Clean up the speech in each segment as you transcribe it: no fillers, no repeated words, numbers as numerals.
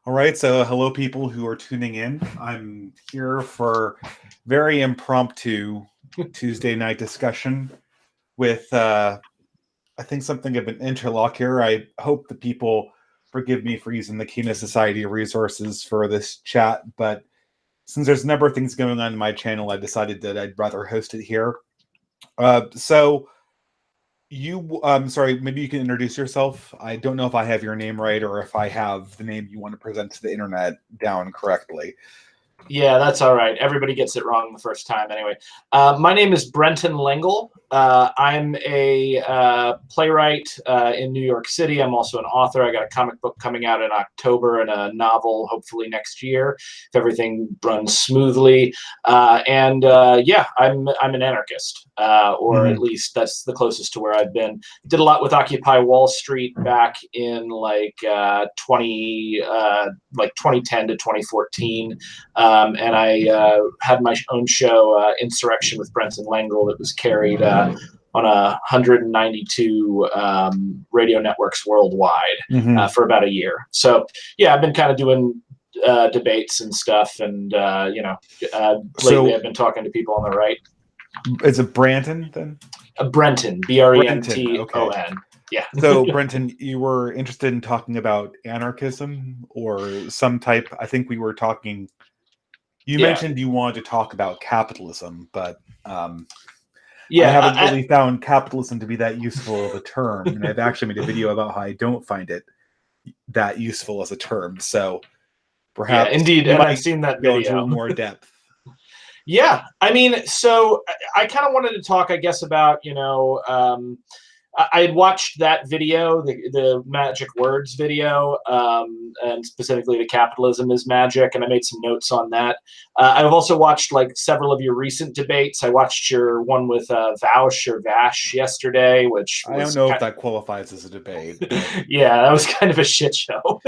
All right, so hello, people who are tuning in. I'm here for very impromptu Tuesday night discussion with, I think, something of an interlock here. I hope the people forgive me for using the Kina Society resources for this chat, but since there's a number of things going on in my channel, I decided that I'd rather host it here. So sorry, maybe you can introduce yourself. I don't know if I have your name right or if I have the name you want to present to the internet down correctly. Yeah, that's all right. Everybody gets it wrong the first time anyway. My name is Brenton Lengel. I'm a playwright in New York City. I'm also an author. I got a comic book coming out in October and a novel hopefully next year if everything runs smoothly. Yeah, I'm an anarchist, or at least that's the closest to where I've been. Did a lot with Occupy Wall Street back in 2010 to 2014. And I had my own show, Insurrection with Brenton Lengel, that was carried on 192 radio networks worldwide for about a year. So, yeah, I've been kind of doing debates and stuff. And, lately I've been talking to people on the right. Is it Branton then? Brenton, Brenton. Okay. Yeah. So, Brenton, you were interested in talking about anarchism or some type. I think we were talking. You mentioned you wanted to talk about capitalism, but I haven't really found capitalism to be that useful of a term. And I've actually made a video about how I don't find it that useful as a term. So perhaps indeed, and I've seen that video. Go into more depth. Yeah, I mean, so I kind of wanted to talk, I guess, about, I had watched that video, the Magic Words video, and specifically the Capitalism is Magic, and I made some notes on that. I've also watched several of your recent debates. I watched your one with Vaush or Vash yesterday, which I don't know if that qualifies as a debate. Yeah, that was kind of a shit show.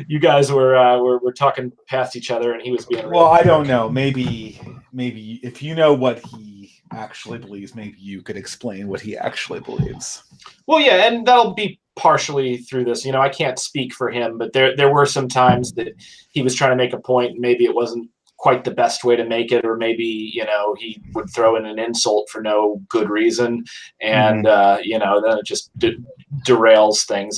You guys were talking past each other, and he was being I don't know. Maybe if you know what he actually believes, maybe you could explain what he actually believes. Well, yeah, and that'll be partially through this. I can't speak for him, but there were some times that he was trying to make a point, and maybe it wasn't quite the best way to make it, or maybe he would throw in an insult for no good reason, and then it just derails things.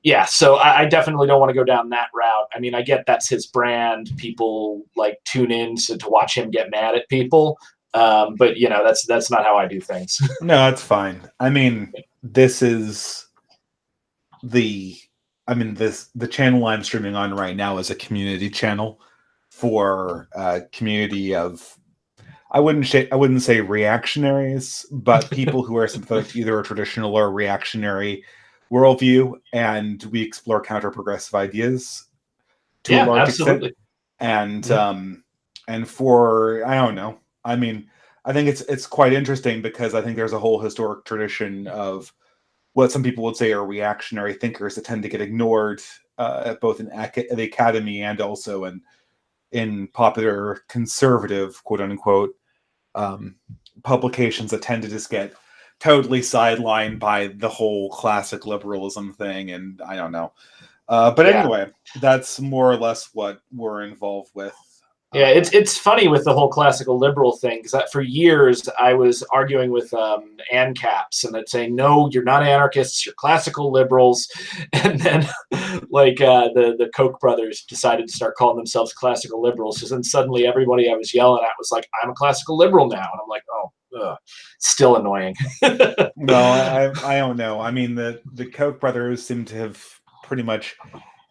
Yeah, so I definitely don't want to go down that route. I mean, I get that's his brand. People tune in to watch him get mad at people. But that's not how I do things. No, that's fine. I mean, the channel I'm streaming on right now is a community channel for a community of, I wouldn't say reactionaries, but people who are sympathetic to either a traditional or reactionary worldview, and we explore counter-progressive ideas to a large extent. And and for, I don't know. I mean, I think it's quite interesting because I think there's a whole historic tradition of what some people would say are reactionary thinkers that tend to get ignored, both in the academy and also in popular conservative, quote unquote, publications that tend to just get totally sidelined by the whole classic liberalism thing. And I don't know. But anyway, that's more or less what we're involved with. Yeah, it's funny with the whole classical liberal thing, because for years I was arguing with ANCAPs, and they'd say, no, you're not anarchists, you're classical liberals. And then the Koch brothers decided to start calling themselves classical liberals. So then suddenly everybody I was yelling at was like, I'm a classical liberal now. And I'm like, oh, still annoying. Well, I don't know. I mean, the Koch brothers seem to have pretty much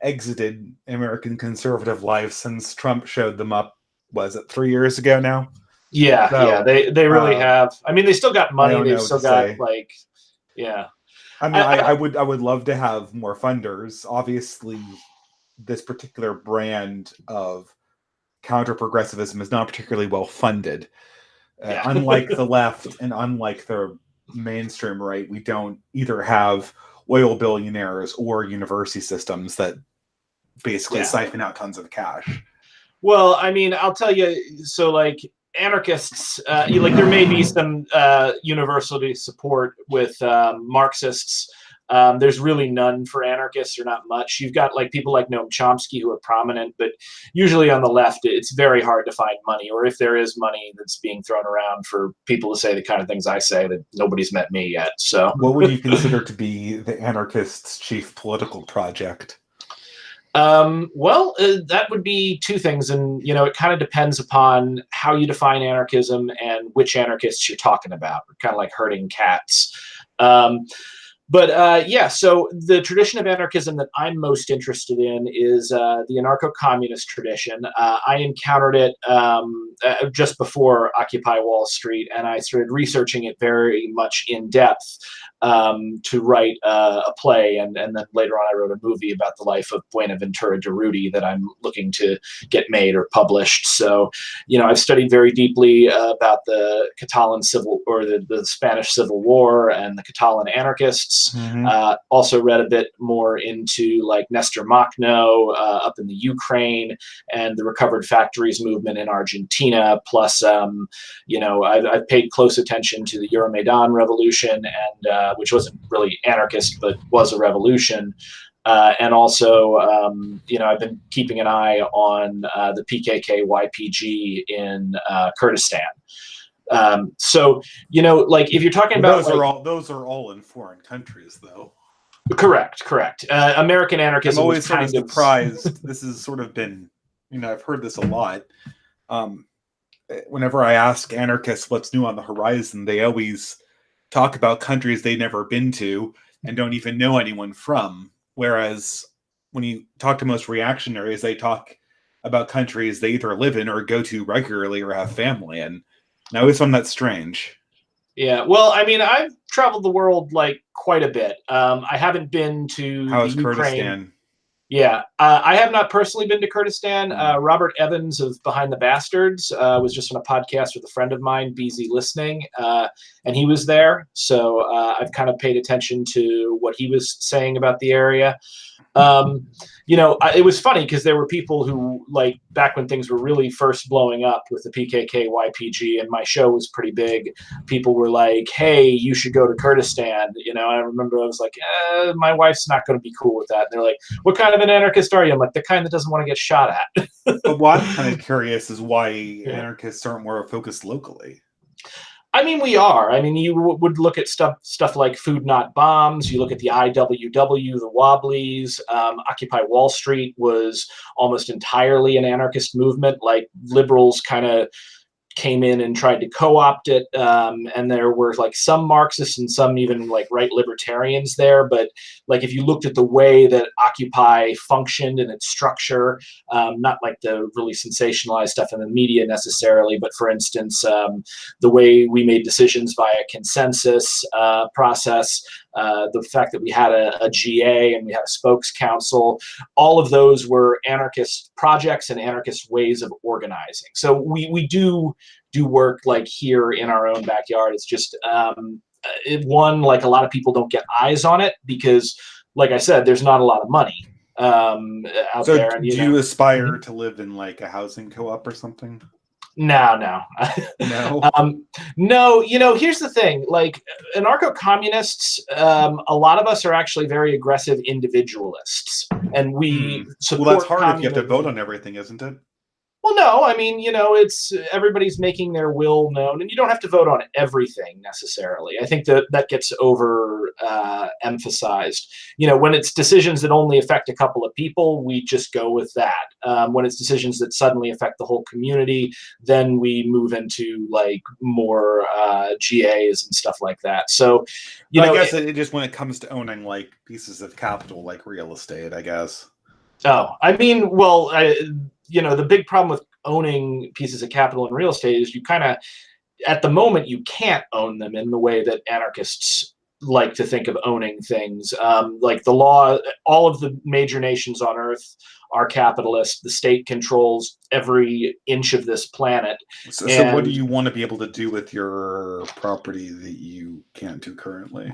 exited American conservative life since Trump showed them up. Was it 3 years ago now? Yeah, so, they really have. I mean, they still got money. They've still got yeah. I mean, I would love to have more funders. Obviously, this particular brand of counter-progressivism is not particularly well funded. Unlike the left and unlike the mainstream right, we don't either have oil billionaires or university systems that basically siphon out tons of cash. Well, I mean, I'll tell you, so anarchists, there may be some university support with Marxists, There's really none for anarchists, or not much. You've got like people like Noam Chomsky who are prominent, but usually on the left, it's very hard to find money, or if there is money that's being thrown around for people to say the kind of things I say, that nobody's met me yet. So, what would you consider to be the anarchists' chief political project? That would be two things, and it kind of depends upon how you define anarchism and which anarchists you're talking about. Kind of like herding cats. Yeah, so the tradition of anarchism that I'm most interested in is the anarcho-communist tradition. I encountered it just before Occupy Wall Street, and I started researching it very much in depth to write a play, and then later on I wrote a movie about the life of Buenaventura Durruti that I'm looking to get made or published. So, I've studied very deeply about the Catalan the Spanish Civil War and the Catalan anarchists. Also read a bit more into like Nestor Makhno up in the Ukraine and the recovered factories movement in Argentina. Plus, I've paid close attention to the Euromaidan revolution, and which wasn't really anarchist, but was a revolution. And also, I've been keeping an eye on the PKK-YPG in Kurdistan. If you're talking about those are all in foreign countries, though. Correct. American anarchism. I'm always sort of surprised. This has sort of been, I've heard this a lot. Whenever I ask anarchists what's new on the horizon, they always talk about countries they've never been to and don't even know anyone from. Whereas when you talk to most reactionaries, they talk about countries they either live in or go to regularly or have family. And I always found that strange. Yeah, well, I mean, I've traveled the world like quite a bit. I haven't been to How's the Ukraine. Kurdistan? Yeah, I have not personally been to Kurdistan. Robert Evans of Behind the Bastards was just on a podcast with a friend of mine, BZ Listening, and he was there. So I've kind of paid attention to what he was saying about the area. It was funny because there were people who, like, back when things were really first blowing up with the PKK YPG and my show was pretty big, people were like, hey, you should go to Kurdistan. And I remember I was like, my wife's not going to be cool with that. And they're like, what kind of an anarchist are you? I'm like, the kind that doesn't want to get shot at. But what I'm kind of curious is why anarchists aren't more focused locally. I mean, we are. I mean, you would look at stuff like Food Not Bombs. You look at the IWW, the Wobblies. Occupy Wall Street was almost entirely an anarchist movement. Like, liberals kind of came in and tried to co-opt it, and there were like some Marxists and some even like right libertarians there. But like, if you looked at the way that Occupy functioned and its structure, not like the really sensationalized stuff in the media necessarily, but for instance, the way we made decisions via consensus process, the fact that we had a GA and we had a spokes council, all of those were anarchist projects and anarchist ways of organizing. So we do work like here in our own backyard. It's just like a lot of people don't get eyes on it because, like I said, there's not a lot of money out there. And, do you aspire to live in like a housing co-op or something? No. No, here's the thing. Like, anarcho-communists, a lot of us are actually very aggressive individualists. And we support Well, that's hard communism. if you have to vote on everything, isn't it? Well, no, I mean, it's everybody's making their will known, and you don't have to vote on everything necessarily. I think that gets over emphasized. When it's decisions that only affect a couple of people, we just go with that. When it's decisions that suddenly affect the whole community, then we move into like more GAs and stuff like that. So, I guess it just, when it comes to owning like pieces of capital, like real estate, I guess. Oh, I mean, well, the big problem with owning pieces of capital in real estate is you kind of, at the moment, you can't own them in the way that anarchists like to think of owning things. Like the law, all of the major nations on Earth are capitalist. The state controls every inch of this planet. So what do you want to be able to do with your property that you can't do currently?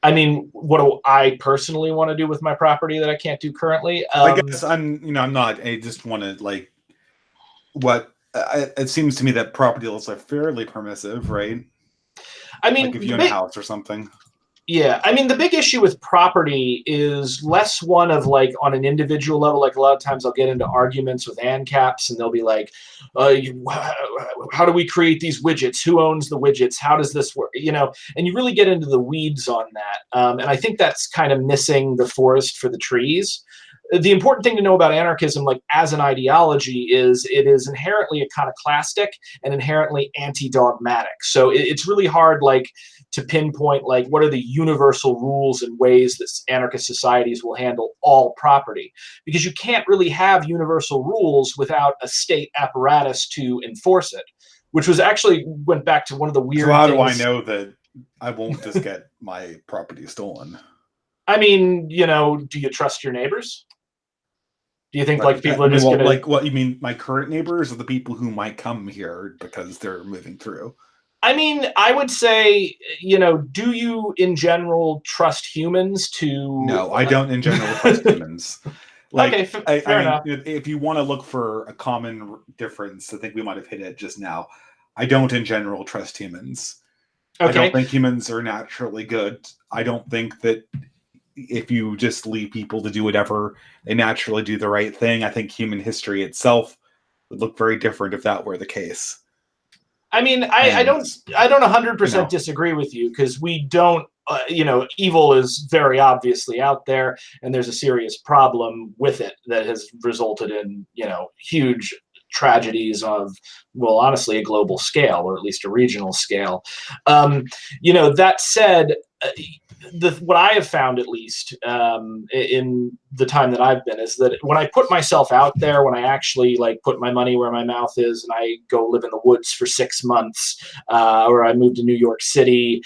I mean, what do I personally want to do with my property that I can't do currently? I guess I'm not. I just want to like. It seems to me that property laws are fairly permissive, right? I mean, like if you own a house or something. Yeah, I mean, the big issue with property is less one of like on an individual level. Like a lot of times I'll get into arguments with ANCAPs and they'll be like, how do we create these widgets? Who owns the widgets? How does this work? You know, and you really get into the weeds on that. And I think that's kind of missing the forest for the trees. The important thing to know about anarchism, like as an ideology, is it is inherently iconoclastic and inherently anti-dogmatic. So it's really hard, like, to pinpoint like what are the universal rules and ways that anarchist societies will handle all property, because you can't really have universal rules without a state apparatus to enforce it, which was actually went back to one of the weird So how things. do I know that I won't just get my property stolen? I mean, you know, do you trust your neighbors? Do you think like people are just gonna like what you mean? My current neighbors or the people who might come here because they're moving through? I mean, I would say, you know, do you in general trust humans to? No, I don't in general trust humans. Like, Okay, fair I mean, enough. if you want to look for a common difference, I think we might have hit it just now. I don't in general trust humans. I don't Okay. think humans are naturally good. I don't think that if you just leave people to do whatever, they naturally do the right thing. I think human history itself would look very different if that were the case. I mean, I And, don't 100% you know, disagree with you, because we don't, you know, evil is very obviously out there, and there's a serious problem with it that has resulted in, you know, huge tragedies of, well, honestly, a global scale, or at least a regional scale. You know, that said, what I have found, at least in the time that I've been, is that when I put myself out there, when I actually like put my money where my mouth is, and I go live in the woods for 6 months, or I move to New York City,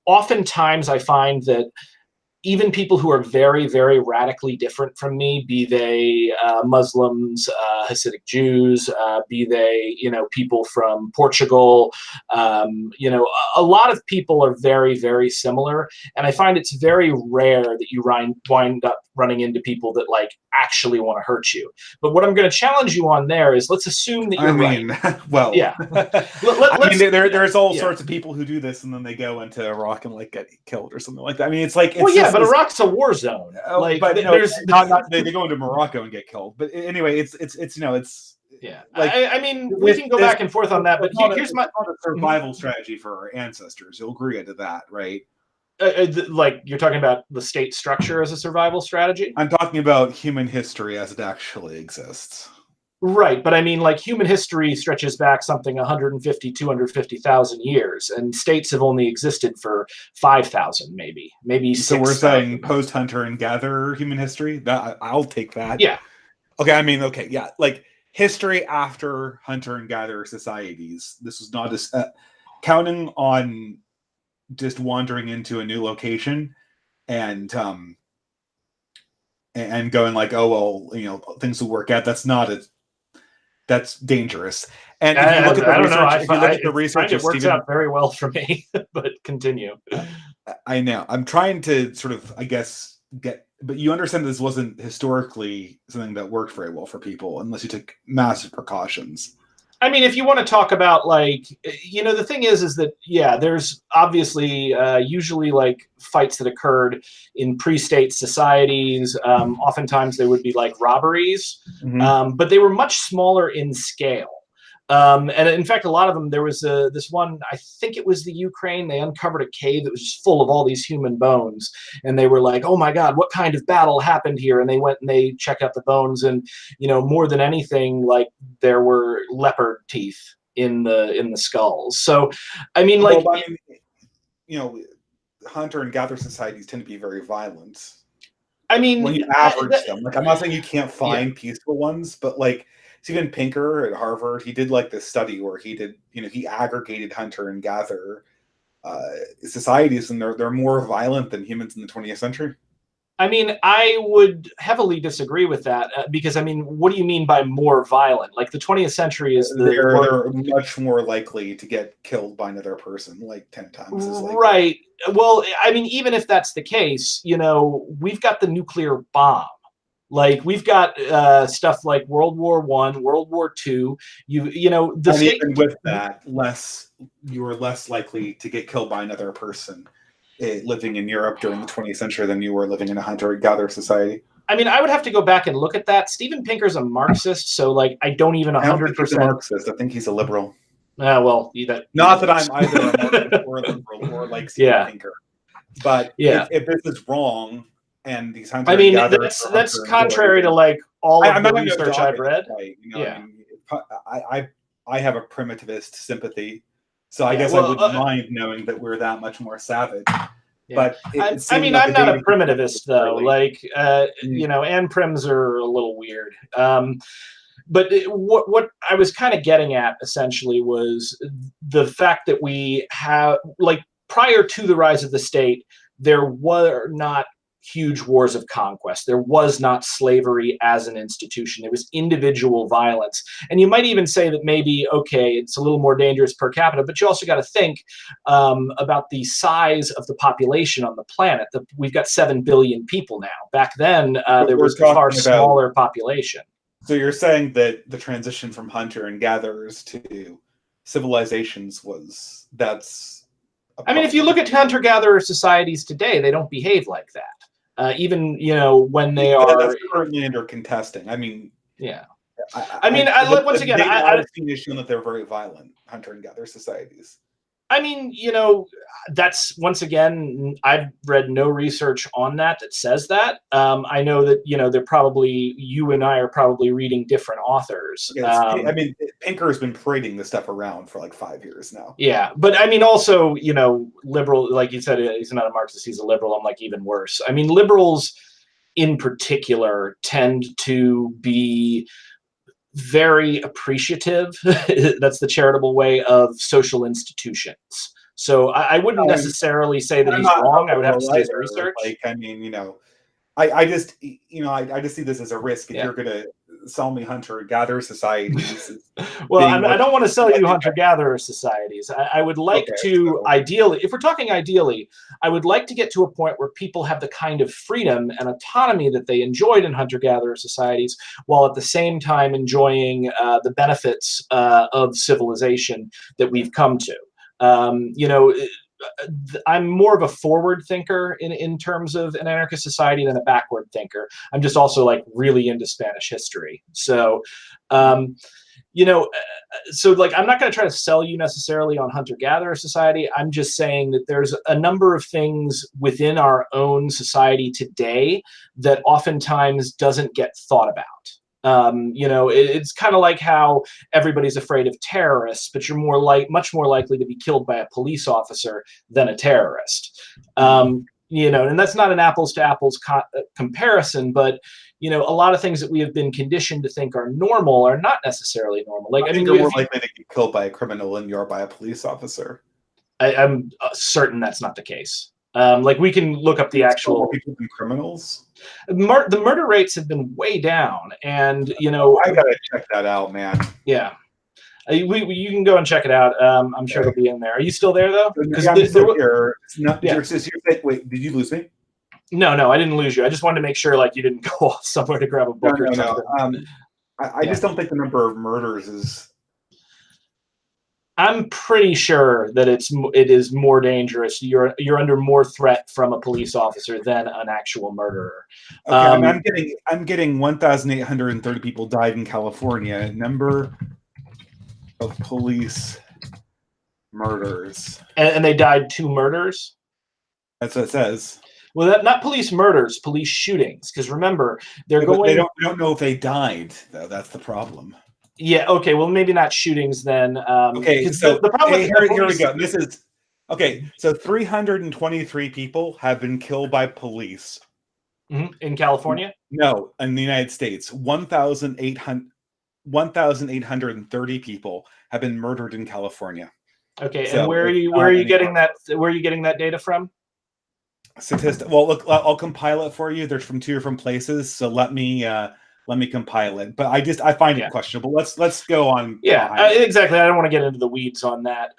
oftentimes I find that even people who are very, very radically different from me, be they Muslims, Hasidic Jews, be they, you know, people from Portugal, you know, a lot of people are very, very similar. And I find it's very rare that you wind up running into people that like actually want to hurt you. But what I'm going to challenge you on there is, let's assume that you're right. well, Yeah. I mean, there's all yeah. sorts of people who do this and then they go into Iraq and like get killed or something like that. I mean, it's like, it's Well, yeah, just but this, Iraq's a war zone. Like, but no, there's they go into Morocco and get killed. But anyway, it's you know, it's yeah. like, I mean, we can go back and forth on that, but here's my not a survival strategy for our ancestors. You'll agree to that, right? like, you're talking about the state structure as a survival strategy, I'm talking about human history as it actually exists. right? But I mean, like, human history stretches back something 150, 250,000 years, and states have only existed for 5,000, maybe So 6,000. we're saying post hunter and gatherer human history. That I'll take that. Yeah. Okay, I mean, okay, yeah, like history after hunter and gatherer societies. This was not counting on just wandering into a new location and and going like, oh well, you know, things will work out. That's dangerous. And if you look at the research, if you look at the research, it works out very well for me. But continue. I know. I'm trying to sort of, I guess, but you understand this wasn't historically something that worked very well for people unless you took massive precautions. I mean, if you want to talk about, like, you know, the thing is that, yeah, there's obviously usually like fights that occurred in pre-state societies. Oftentimes they would be like robberies, but they were much smaller in scale. And in fact, a lot of them, there was this one, I think it was the Ukraine, they uncovered a cave that was just full of all these human bones. And they were like, oh my God, what kind of battle happened here? And they went and they checked out the bones. And, you know, more than anything, like, there were leopard teeth in the skulls. So, I mean, like, well, I mean, you know, hunter and gatherer societies tend to be very violent. I mean, when you average them, like, I'm not saying you can't find peaceful ones, but like Steven Pinker at Harvard, he did like this study where he did, you know, he aggregated hunter and gatherer societies, and they're more violent than humans in the 20th century. I mean, I would heavily disagree with that, because, I mean, what do you mean by more violent? Like, the 20th century is they're much more likely to get killed by another person, like 10 times as likely. Right. Well, I mean, even if that's the case, you know, we've got the nuclear bomb. Like, we've got stuff like World War I, World War II. You know, even with that, you are less likely to get killed by another person. living in Europe during the 20th century than you were living in a hunter-gatherer society. I mean, I would have to go back and look at that. Steven Pinker's a Marxist, so like I don't even 100%. I don't think he's a Marxist. I think he's a liberal. Well, not that I'm either a Marxist or a liberal or like Steven Pinker, but if this is wrong and these hunter, I mean, that's contrary to like all of the research I've read. Right, you know, I mean, I have a primitivist sympathy, so I guess I wouldn't mind knowing that we're that much more savage. But I mean, I'm not a primitivist though. Like, you know, and prims are a little weird. But what I was kind of getting at essentially was the fact that we have, like, prior to the rise of the state, there were not huge wars of conquest. There was not slavery as an institution. There was individual violence. And you might even say that maybe, okay, it's a little more dangerous per capita, but you also got to think about the size of the population on the planet. We've got 7 billion people now. Back then, there was a far smaller population. So you're saying that the transition from hunter and gatherers to civilizations I mean, if you look at hunter-gatherer societies today, they don't behave like that. Even, you know, when they are... That's currently under contesting. I mean... Yeah. Once again, I've shown that they're very violent, hunter and gatherer societies. I mean, you know, that's, once again, I've read no research on that says that. I know that, you know, you and I are probably reading different authors. I mean, Pinker has been parading this stuff around for like 5 years now. Yeah, but I mean, also, you know, liberal, like you said, he's not a Marxist, he's a liberal. I'm like, even worse. I mean, liberals in particular tend to be very appreciative. That's the charitable way of social institutions. So I wouldn't necessarily say that he's wrong. I would have to say his research. Like, I mean, you know, I just see this as a risk if you're going to sell me hunter-gatherer societies. Well, I don't want to sell you hunter-gatherer societies. I would like to, ideally, if we're talking ideally, I would like to get to a point where people have the kind of freedom and autonomy that they enjoyed in hunter-gatherer societies, while at the same time enjoying the benefits of civilization that we've come to. You know, I'm more of a forward thinker in terms of an anarchist society than a backward thinker. I'm just also like really into Spanish history. So, you know, so like I'm not going to try to sell you necessarily on hunter-gatherer society. I'm just saying that there's a number of things within our own society today that oftentimes doesn't get thought about. You know, it's kind of like how everybody's afraid of terrorists, but you're much more likely to be killed by a police officer than a terrorist. You know, and that's not an apples to apples comparison, but you know, a lot of things that we have been conditioned to think are normal are not necessarily normal. Like, I mean, you're more likely to get killed by a criminal than you are by a police officer. I'm certain that's not the case. Like, we can look up the actual people than criminals. The murder rates have been way down, and you know, I gotta check that out, man. Yeah, you can go and check it out. I'm sure it'll be in there. Are you still there though? Because I'm still here. Wait, did you lose me? No, I didn't lose you. I just wanted to make sure, like, you didn't go off somewhere to grab a book or something. I just don't think the number of murders is. I'm pretty sure that it is more dangerous. You're under more threat from a police officer than an actual murderer. Okay, I'm getting 1,830 people died in California. Number of police murders. And they died 2 murders? That's what it says. Well, not police murders, police shootings. Because remember, they don't know if they died, though. That's the problem. Yeah. Okay. Well, maybe not shootings then. Okay. So the problem here we go. This is okay. So 323 people have been killed by police in California. No, in the United States, 1,830 people have been murdered in California. Okay. So, and where are you getting that? Where are you getting that data from? Well, look, I'll compile it for you. They're from 2 different places, so let me compile it. But I find it questionable. Let's go on. Yeah, exactly. I don't want to get into the weeds on that.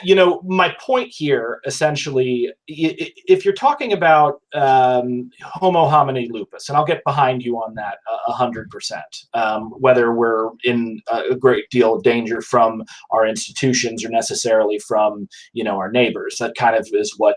You know, my point here, essentially, if you're talking about Homo homini lupus, and I'll get behind you on that 100%, whether we're in a great deal of danger from our institutions or necessarily from, you know, our neighbors. That kind of is what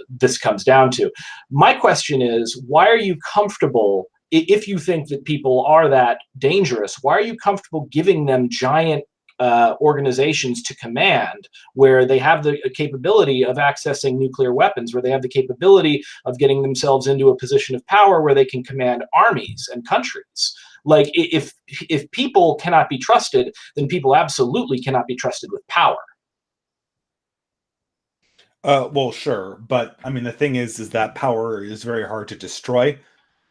this comes down to. My question is, why are you comfortable, if you think that people are that dangerous, why are you comfortable giving them giant organizations to command, where they have the capability of accessing nuclear weapons, where they have the capability of getting themselves into a position of power where they can command armies and countries? Like, if people cannot be trusted, then people absolutely cannot be trusted with power. Well, sure, but I mean, the thing is that power is very hard to destroy.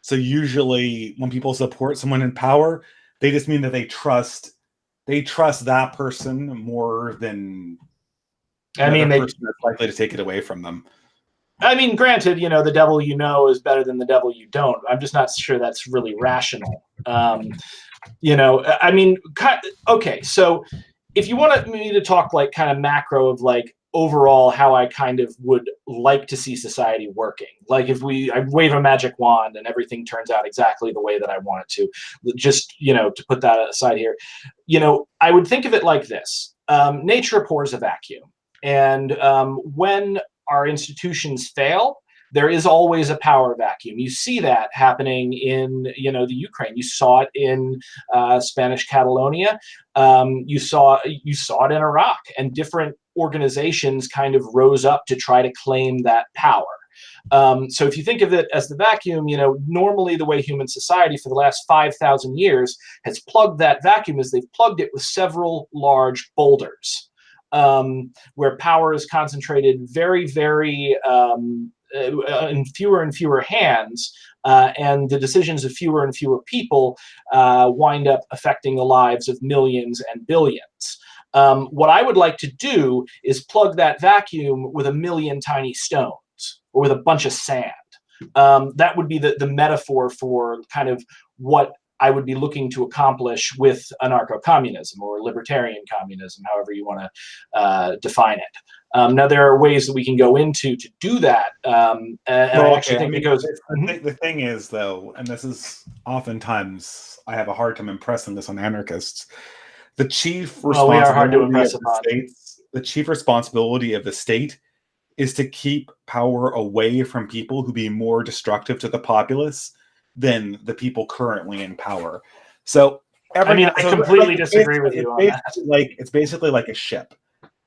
So usually, when people support someone in power, they just mean that they trust that person more than I another mean, they. person that's likely to take it away from them. I mean, granted, the devil you know is better than the devil you don't. I'm just not sure that's really rational. I mean, okay, so if you want me to talk like kind of macro of like overall how I kind of would like to see society working, like if I wave a magic wand and everything turns out exactly the way that I want it to, just, to put that aside here, I would think of it like this. Nature abhors a vacuum. And when our institutions fail, there is always a power vacuum. You see that happening in, the Ukraine. You saw it in Spanish Catalonia. You saw it in Iraq, and different organizations kind of rose up to try to claim that power. So if you think of it as the vacuum, normally the way human society for the last 5,000 years has plugged that vacuum is they've plugged it with several large boulders. Where power is concentrated very, very in fewer and fewer hands, and the decisions of fewer and fewer people wind up affecting the lives of millions and billions. What I would like to do is plug that vacuum with a million tiny stones, or with a bunch of sand. That would be the metaphor for kind of what I would be looking to accomplish with anarcho-communism, or libertarian communism, however you want to define it. Now, there are ways that we can go into to do that. And well, I actually think it goes. The thing is, though, and this is oftentimes I have a hard time impressing this on anarchists. The chief responsibility of the state is to keep power away from people who be more destructive to the populace than the people currently in power. So I completely disagree with you on that. It's basically like a ship.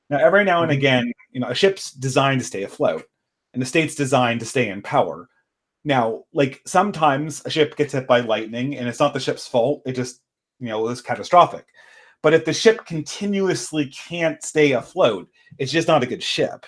Now, every now and again, a ship's designed to stay afloat, and the state's designed to stay in power. Now, like, sometimes a ship gets hit by lightning, and it's not the ship's fault. It just, is catastrophic. But if the ship continuously can't stay afloat, it's just not a good ship.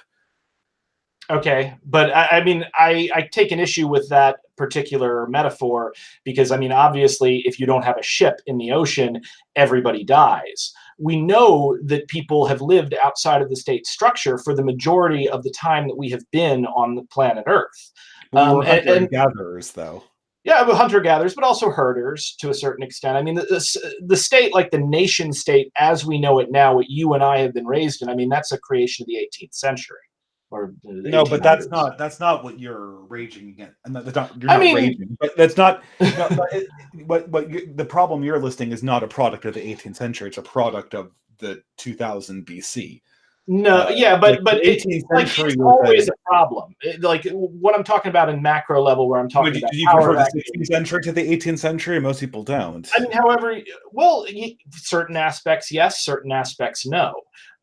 Okay, but I take an issue with that particular metaphor because, obviously, if you don't have a ship in the ocean, everybody dies. We know that people have lived outside of the state structure for the majority of the time that we have been on the planet Earth. We're hunter-gatherers, though. Yeah, but hunter-gatherers, but also herders to a certain extent. The state, like the nation state as we know it now, what you and I have been raised in, that's a creation of the 18th century. No, but that's not what you're raging against. You're not raging, but that's not. But the problem you're listing is not a product of the 18th century. It's a product of the 2000 BC. No, but the 18th century it's always a problem. Like what I'm talking about in macro level, where I'm talking about. Do you prefer the 16th century to the 18th century? Most people don't. However, certain aspects yes, certain aspects no.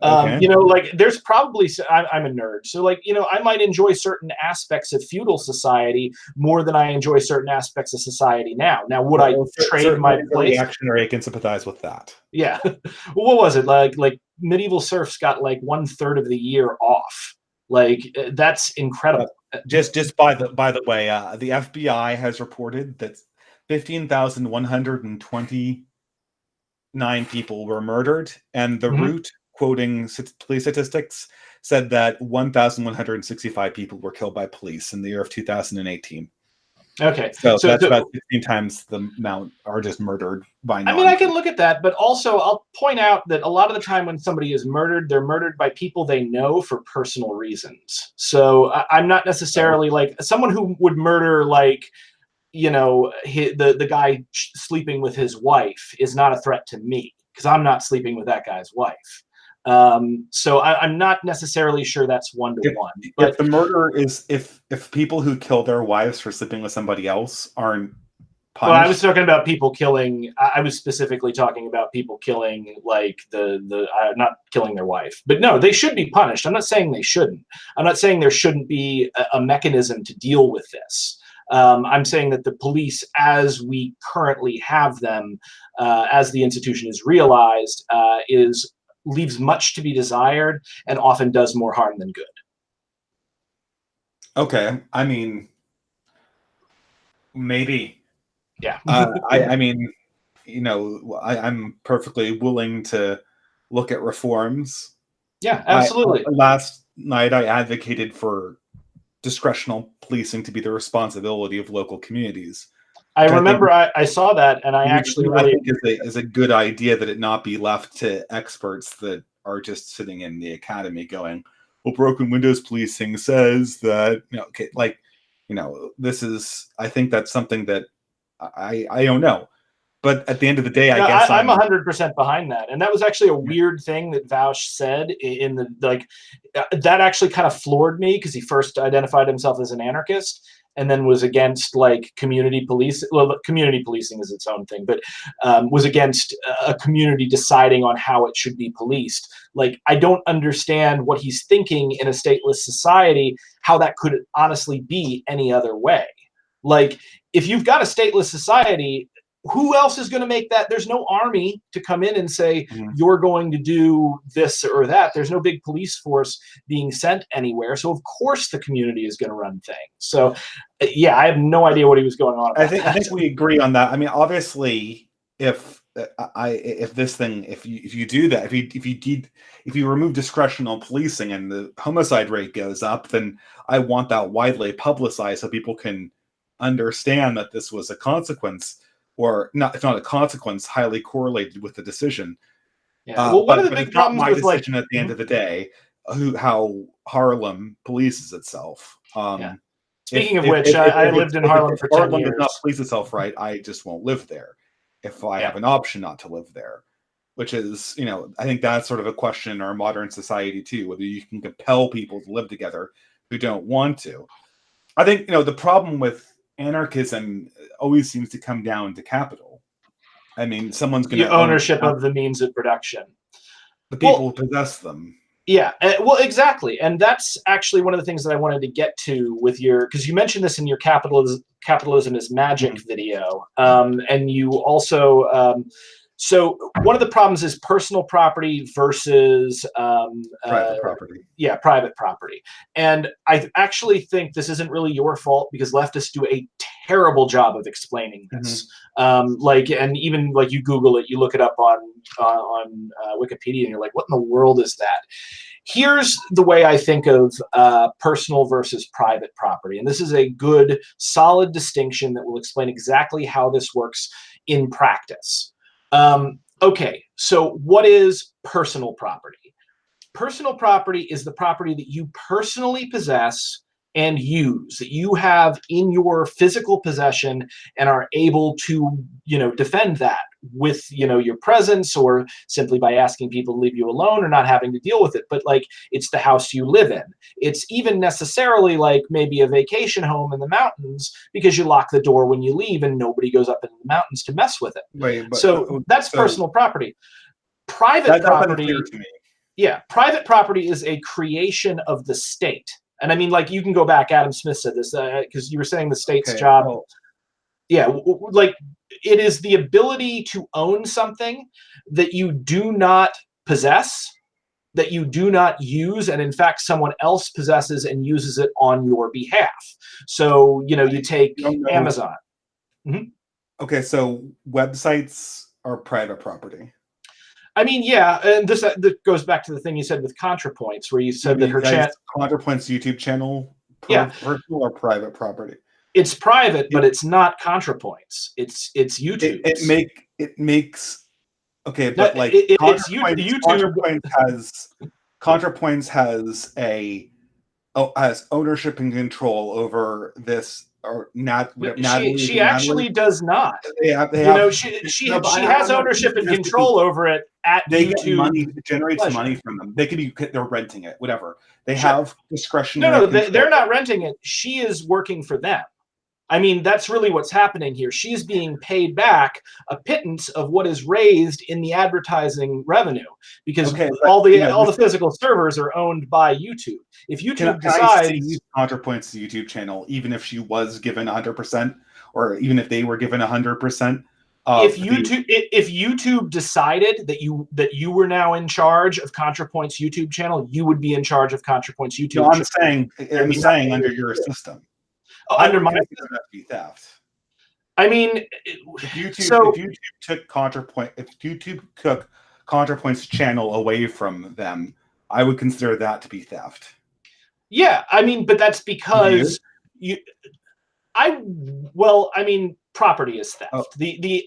Okay. There's probably, I'm a nerd, so I might enjoy certain aspects of feudal society more than I enjoy certain aspects of society now. Now, would I trade my place? Reactionary, I can sympathize with that. Yeah. Well, what was it like? Medieval serfs got like 1/3 of the year off. That's incredible. Just by the way, the FBI has reported that 15,129 people were murdered, and the Root, quoting police statistics, said that 1,165 people were killed by police in the year of 2018. Okay, so that's about 15 times the amount are just murdered by. I can look at that, but also I'll point out that a lot of the time when somebody is murdered, they're murdered by people they know for personal reasons. So I'm not necessarily like someone who would murder the guy sleeping with his wife is not a threat to me because I'm not sleeping with that guy's wife. So I'm not necessarily sure that's one-to-one. If the murder is if people who kill their wives for sleeping with somebody else aren't well, I was punished, talking about people killing. I was specifically talking about people killing, like not killing their wife. But no, they should be punished. I'm not saying they shouldn't. I'm not saying there shouldn't be a mechanism to deal with this. I'm saying that the police, as we currently have them, as the institution is realized, is leaves much to be desired and often does more harm than good. okay. I mean, maybe. Yeah. I mean, I'm perfectly willing to look at reforms. Yeah, absolutely. Last night I advocated for discretional policing to be the responsibility of local communities. I remember I saw that, and I actually really think is a good idea that it not be left to experts that are just sitting in the academy going, well, broken windows policing says that, okay, like, this is, I think that's something that I don't know. But at the end of the day, I guess I'm 100% behind that. And that was actually a weird thing that Vaush said in the, that actually kind of floored me, because he first identified himself as an anarchist and then was against like community police. Well, community policing is its own thing, but was against a community deciding on how it should be policed. Like, I don't understand what he's thinking in a stateless society, how that could honestly be any other way. Like, if you've got a stateless society, who else is going to make that? There's no army to come in and say, you're going to do this or that. There's no big police force being sent anywhere. So of course the community is going to run things. So yeah, I have no idea what he was going on about. I think we agree on that. I mean, obviously, if you do that, if you remove discretional policing and the homicide rate goes up, then I want that widely publicized so people can understand that this was a consequence, or not, if not a consequence, highly correlated with the decision. Yeah. Well, one of the big problems my with decision at the end of the day, how Harlem polices itself. Yeah. Speaking of which, I lived in Harlem for 10 years. Harlem does not police itself right, I just won't live there if I have an option not to live there. Which is, I think that's sort of a question in our modern society too, whether you can compel people to live together who don't want to. I think, the problem with anarchism always seems to come down to capital. I mean, someone's going to ownership of the means of production. The people who possess them. Yeah, well, exactly. And that's actually one of the things that I wanted to get to with because you mentioned this in your Capitalism is Magic video. And you also, so one of the problems is personal property versus private property. Yeah, private property. And I actually think this isn't really your fault, because leftists do a terrible job of explaining this. And even like you Google it, you look it up on Wikipedia, and you're like, what in the world is that? Here's the way I think of personal versus private property. And this is a good, solid distinction that will explain exactly how this works in practice. Okay, so what is personal property? Personal property is the property that you personally possess and use, that you have in your physical possession and are able to, defend that with, your presence, or simply by asking people to leave you alone or not having to deal with it. But like, it's the house you live in. It's even necessarily like maybe a vacation home in the mountains, because you lock the door when you leave and nobody goes up into the mountains to mess with it. So that's personal properity. Private property. Yeah, private property is a creation of the state. And I mean, like, you can go back, Adam Smith said this, because you were saying the state's job. Well, yeah, like, it is the ability to own something that you do not possess, that you do not use, and in fact, someone else possesses and uses it on your behalf. So, you take Amazon. Okay, so websites are private property. I mean, yeah, and this goes back to the thing you said with ContraPoints, where you said that her ContraPoints YouTube channel, personal or private property? It's private, but it's not ContraPoints. It's YouTube. It makes okay, but like it's YouTube. ContraPoints has ownership and control over this or not. She actually does not. They have. She No, but has ownership and control over it at they YouTube. get money. It generates pleasure. money from them. They could be. They're renting it. Whatever. They Sure. have discretionary. No, they're not renting it. She is working for them. I mean, that's really what's happening here. She's being paid back a pittance of what is raised in the advertising revenue, because all the physical servers are owned by YouTube. If YouTube decides, can I see ContraPoint's YouTube channel, even if she was given 100%, or even if they were given 100%. If YouTube decided that you were now in charge of ContraPoint's YouTube channel, you would be in charge of ContraPoint's YouTube. No, I'm saying under your system. Under my system, that would be theft. I mean, if YouTube took ContraPoint's channel away from them, I would consider that to be theft. Yeah, I mean, but that's because property is theft. The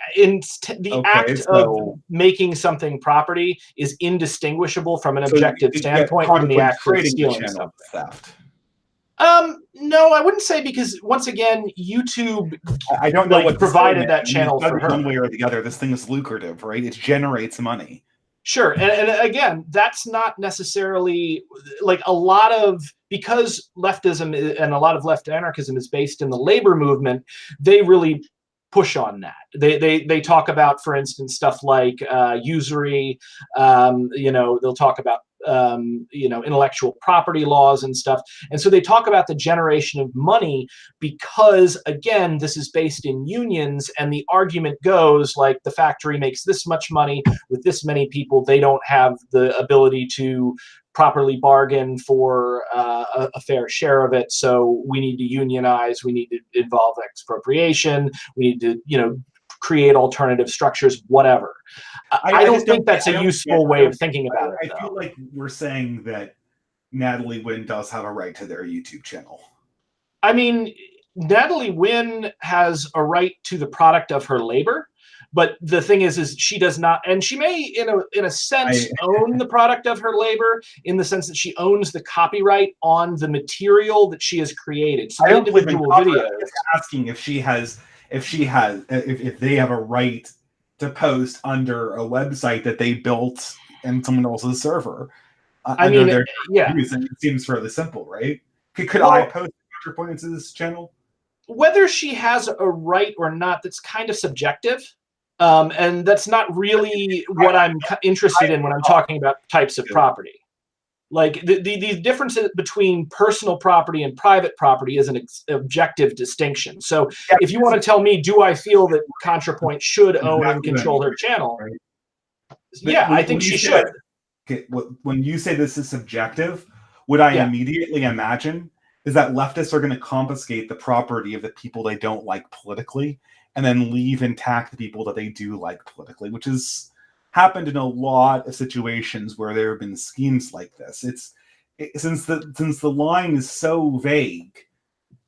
act of making something property is indistinguishable from an objective standpoint from the act of stealing something. Theft. No, I wouldn't say, because once again, YouTube I don't know what provided that channel for her. One way or the other, this thing is lucrative, right? It generates money. Sure, and again, that's not necessarily like a lot of, because leftism and a lot of left anarchism is based in the labor movement. They really push on that. They talk about, for instance, stuff like usury. They'll talk about intellectual property laws and stuff. And so they talk about the generation of money because, again, this is based in unions, and the argument goes like the factory makes this much money with this many people. They don't have the ability to properly bargain for a fair share of it. So we need to unionize. We need to involve expropriation. We need to, create alternative structures, whatever. I don't think that's a useful way of thinking about it. I feel like we're saying that Natalie Wynn does have a right to their YouTube channel. I mean, Natalie Wynn has a right to the product of her labor, but the thing is she does not, and she may, in a sense, own the product of her labor, in the sense that she owns the copyright on the material that she has created. So individual videos. I'm just asking if they have a right to post under a website that they built in someone else's server. It seems fairly simple, right? Could I post ContraPoint's channel? Whether she has a right or not, that's kind of subjective. And that's not really what I'm interested in when I'm talking about types of property. Like the difference between personal property and private property is an objective distinction. So if you want to tell me, do I feel that ContraPoint should own and control her channel? I think she should. When you say this is subjective, what I immediately imagine is that leftists are going to confiscate the property of the people they don't like politically, and then leave intact the people that they do like politically, which is happened in a lot of situations where there have been schemes like this. Since the line is so vague,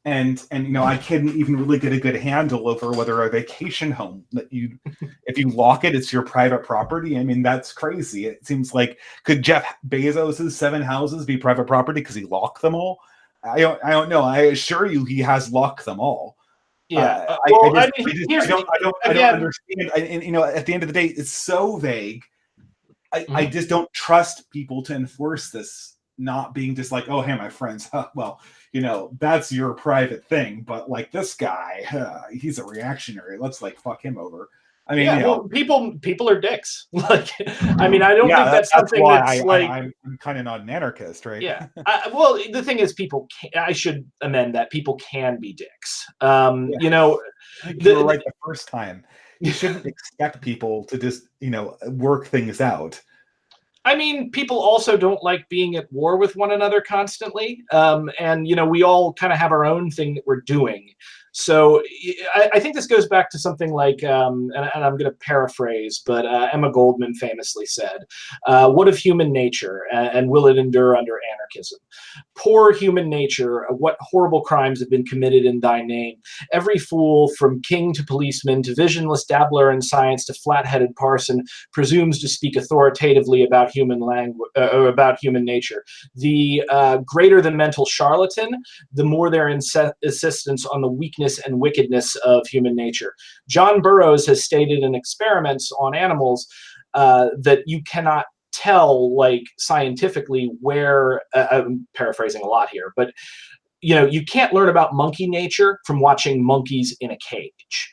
and I couldn't even really get a good handle over whether a vacation home that if you lock it, it's your private property. I mean, that's crazy. It seems like, could Jeff Bezos's 7 houses be private property because he locked them all? I don't know. I assure you, he has locked them all. Yeah, I don't understand. At the end of the day, it's so vague. I just don't trust people to enforce this, not being just like, oh, hey, my friends, that's your private thing. But like this guy, he's a reactionary. Let's fuck him over. I mean, people are dicks. I don't think that's something that's I'm kind of not an anarchist, right? Yeah. The thing is, I should amend that. People can be dicks. You were right the first time. You shouldn't expect people to just, work things out. I mean, people also don't like being at war with one another constantly. And we all kind of have our own thing that we're doing. So I think this goes back to something like, and I'm going to paraphrase, but Emma Goldman famously said, what of human nature, and will it endure under anarchism? Poor human nature, what horrible crimes have been committed in thy name? Every fool, from king to policeman, to visionless dabbler in science, to flat-headed parson, presumes to speak authoritatively about human language, about human nature. The greater the mental charlatan, the more their insistence on the weakness weakness and wickedness of human nature. John Burroughs has stated in experiments on animals that you cannot tell, like, scientifically where, I'm paraphrasing a lot here, but you can't learn about monkey nature from watching monkeys in a cage,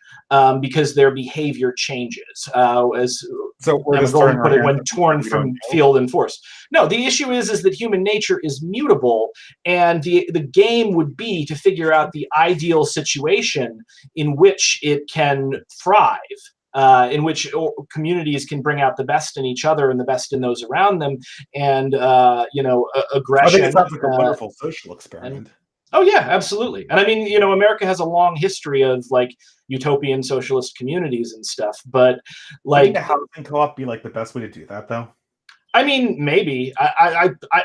because their behavior changes as So we're Emma just Goldman throwing our put it, hands when up and torn we don't from know. field and forest. No, the issue is that human nature is mutable, and the game would be to figure out the ideal situation in which it can thrive. In which communities can bring out the best in each other and the best in those around them, and I think it aggression. sounds like a wonderful social And experiment. Oh yeah, absolutely. And I mean, America has a long history of like utopian socialist communities and stuff, but Wouldn't like, a housing co-op be like the best way to do that, though? I mean, maybe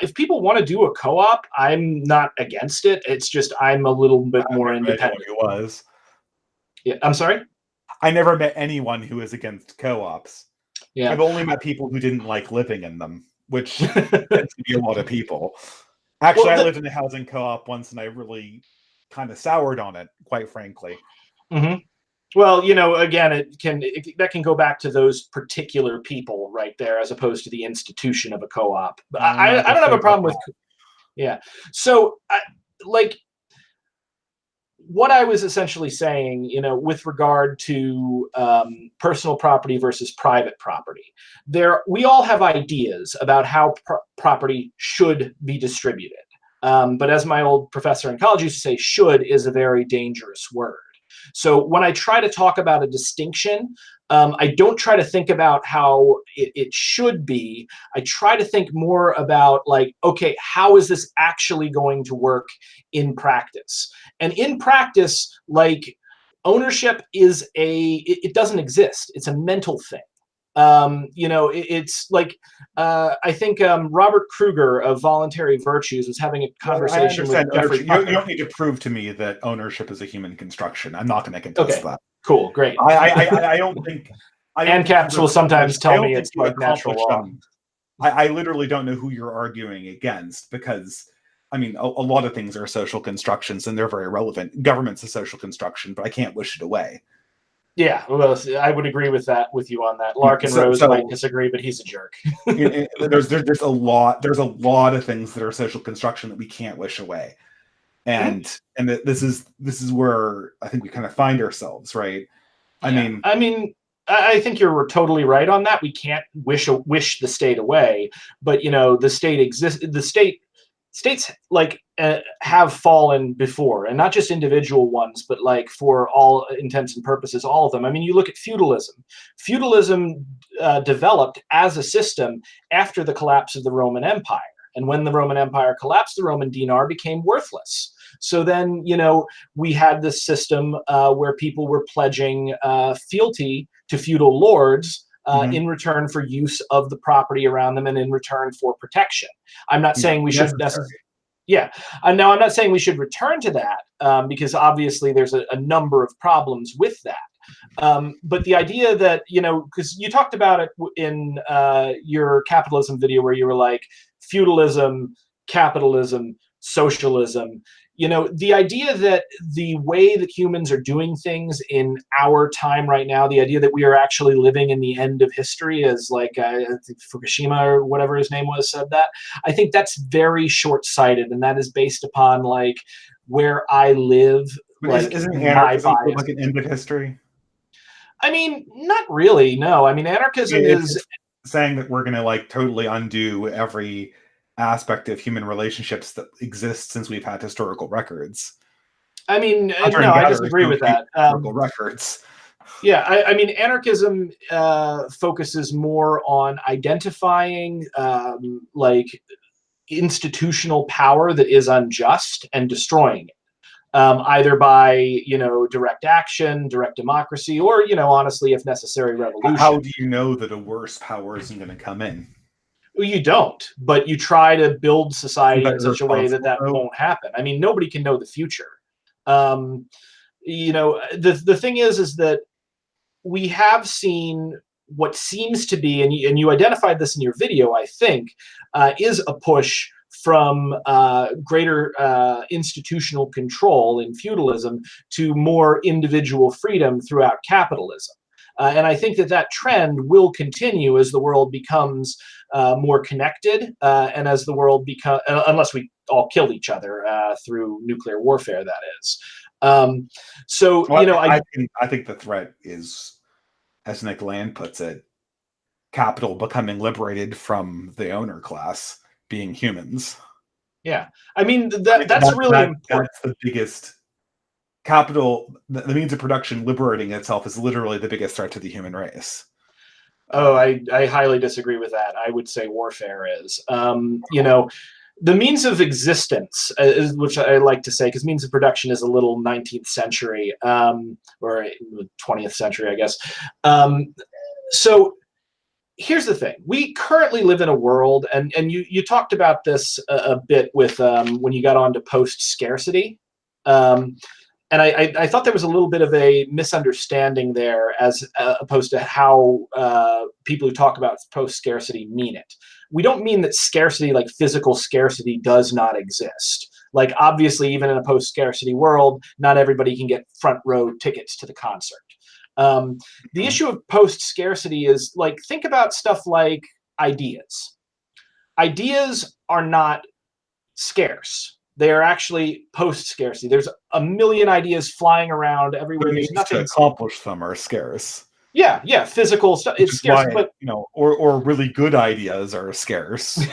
if people want to do a co-op, I'm not against it. It's just I'm a little bit I've more never met anyone independent. who was. Yeah, I'm sorry. I never met anyone who was against co-ops. Yeah. I've only met people who didn't like living in them, which tends to be a lot of people. Actually, Well, I lived in a housing co-op once, and I really kind of soured on it, quite frankly. mhm. Well, again, that can go back to those particular people right there, as opposed to the institution of a co-op. But I I don't have disagree a about problem with, that. yeah. So, like, what I was essentially saying, with regard to personal property versus private property, we all have ideas about how property should be distributed. But as my old professor in college used to say, should is a very dangerous word. So when I try to talk about a distinction, I don't try to think about how it should be. I try to think more about, like, okay, how is this actually going to work in practice? And in practice, like, ownership it doesn't exist. It's a mental thing. It's like, I think Robert Kruger of Voluntary Virtues was having a I conversation with understand Jeffrey ownership. You Tucker. don't need to prove to me that ownership is a human construction. I'm not going to contest Okay, that. cool, great. I don't think. I don't think ANCAPs you will sometimes accomplish. I tell don't me think it's you like natural accomplish. law. I literally don't know who you're arguing against, because, I mean, a lot of things are social constructions and they're very relevant. Government's a social construction, but I can't wish it away. Yeah, well, I would agree with you on that. Larkin Rose might disagree, but he's a jerk. There's a lot of things that are social construction that we can't wish away, and this is where I think we kind of find ourselves, right? I mean, I think you're totally right on that. We can't wish the state away, but the state exists. States, like, have fallen before, and not just individual ones, but, like, for all intents and purposes, all of them. I mean, you look at feudalism. Feudalism developed as a system after the collapse of the Roman Empire. And when the Roman Empire collapsed, the Roman dinar became worthless. So then, we had this system where people were pledging fealty to feudal lords in return for use of the property around them and in return for protection. I'm not saying we should necessarily. Yeah. Now, I'm not saying we should return to that, because obviously there's a number of problems with that. But the idea that, because you talked about it in your capitalism video, where you were like, feudalism, capitalism, socialism, the idea that the way that humans are doing things in our time right now, the idea that we are actually living in the end of history, as, like, I think Fukushima or whatever his name was said that, I think that's very short-sighted, and that is based upon, like, where I live, like, isn't my anarchism bias. like an end of history? I mean, not really, no. I mean, anarchism is saying that we're going to, like, totally undo every aspect of human relationships that exist since we've had historical records. I mean, no, I disagree with that. Historical records. Yeah, I mean, anarchism focuses more on identifying, like, institutional power that is unjust and destroying it, either by, direct action, direct democracy, or, honestly, if necessary, revolution. How do you know that a worse power isn't going to come in? Well, you don't, but you try to build society in such a way that won't happen. I mean, nobody can know the future. The thing is that we have seen what seems to be, and you identified this in your video, I think, is a push from greater institutional control in feudalism to more individual freedom throughout capitalism. And I think that that trend will continue as the world becomes more connected, and as the world becomes, unless we all kill each other through nuclear warfare, that is. So, Well, you know, I think the threat is, as Nick Land puts it, capital becoming liberated from the owner class being humans. yeah, I mean, that's really important. That's the biggest capital, the means of production liberating itself is literally the biggest threat to the human race. Oh, I highly disagree with that. I would say warfare is. You know, the means of existence, which I like to say, because means of production is a little 19th century, or 20th century, I guess. So here's the thing. We currently live in a world, and you talked about this a bit with when you got on to post-scarcity. And I thought there was a little bit of a misunderstanding there, as opposed to how people who talk about post-scarcity mean it. We don't mean that scarcity, like physical scarcity, does not exist. Like, obviously, even in a post-scarcity world, not everybody can get front row tickets to the concert. The issue of post-scarcity is, like, think about stuff like ideas. Ideas are not scarce. They are actually post-scarcity. There's a million ideas flying around everywhere. There's nothing to accomplish them are scarce. Yeah, physical stuff. It's scarce, why, but or really good ideas are scarce.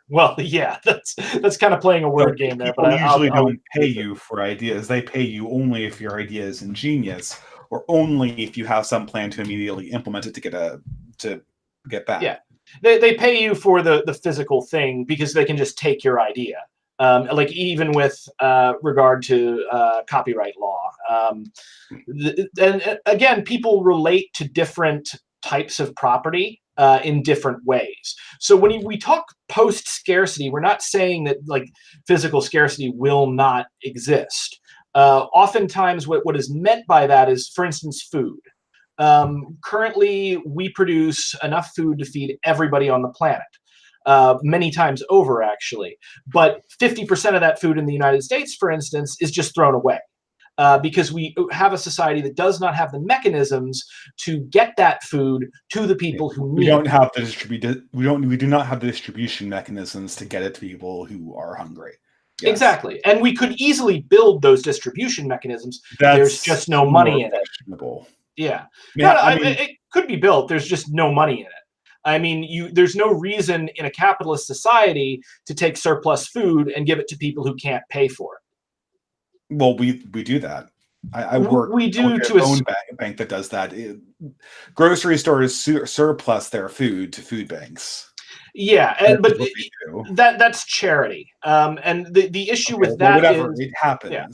Well, yeah, that's kind of playing a word game there. People usually don't pay you for ideas. They pay you only if your idea is ingenious, or only if you have some plan to immediately implement it to get back. Yeah, they pay you for the physical thing because they can just take your idea. Like, even with regard to copyright law. And again, people relate to different types of property in different ways. So when we talk post-scarcity, we're not saying that, like, physical scarcity will not exist. Oftentimes what is meant by that is, for instance, food. Currently, we produce enough food to feed everybody on the planet. Many times over, actually. But 50% of that food in the United States, for instance, is just thrown away. Because we have a society that does not have the mechanisms to get that food to the people who need it. We do not have the distribution mechanisms to get it to people who are hungry. Yes. Exactly. And we could easily build those distribution mechanisms. There's just no money in it. Yeah. It could be built. There's just no money in it. I mean, there's no reason in a capitalist society to take surplus food and give it to people who can't pay for it. Well, we do that. I work to a own bank that does that. Grocery stores surplus their food to food banks. Yeah, but that's charity. And the issue with that is it happens. Yeah.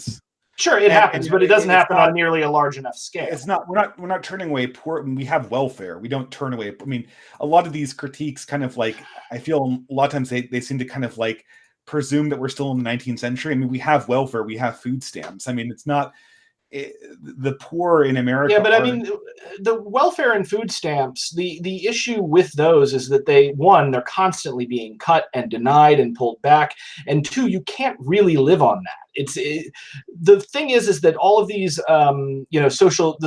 Sure, it happens, but it doesn't happen on nearly a large enough scale. It's not. We're not turning away poor. We have welfare. We don't turn away. I mean, a lot of these critiques kind of like, I feel a lot of times they seem to kind of like presume that we're still in the 19th century. I mean, we have welfare. We have food stamps. I mean, it's not the poor in America. Yeah, but I mean, the welfare and food stamps, the issue with those is that they're constantly being cut and denied and pulled back, and two, you can't really live on that. The thing is that all of these, social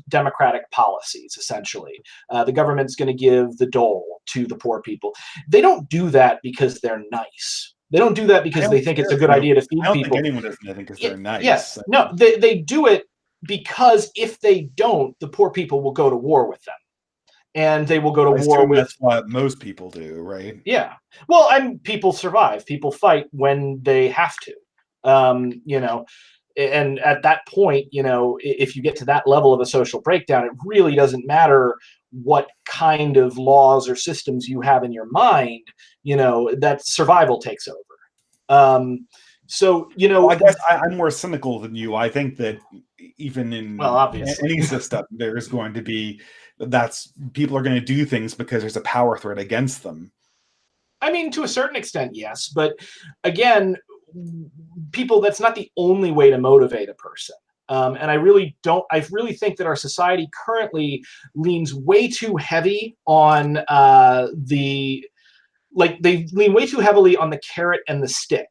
democratic policies, essentially, the government's going to give the dole to the poor people. They don't do that because they're nice. They don't do that because they think it's a good idea to feed people. I don't think anyone does that because they're nice. Yes, no, they do it because if they don't, the poor people will go to war with them. And they will go to war with... That's what most people do, right? Yeah. Well, people survive. People fight when they have to. And at that point, if you get to that level of a social breakdown, it really doesn't matter what kind of laws or systems you have in your mind, that survival takes over. I guess I'm more cynical than you. I think that even in any system, there's going to be people are going to do things because there's a power threat against them. I mean, to a certain extent, yes. But again, that's not the only way to motivate a person. And I really think that our society currently leans way too heavy on like they lean way too heavily on the carrot and the stick.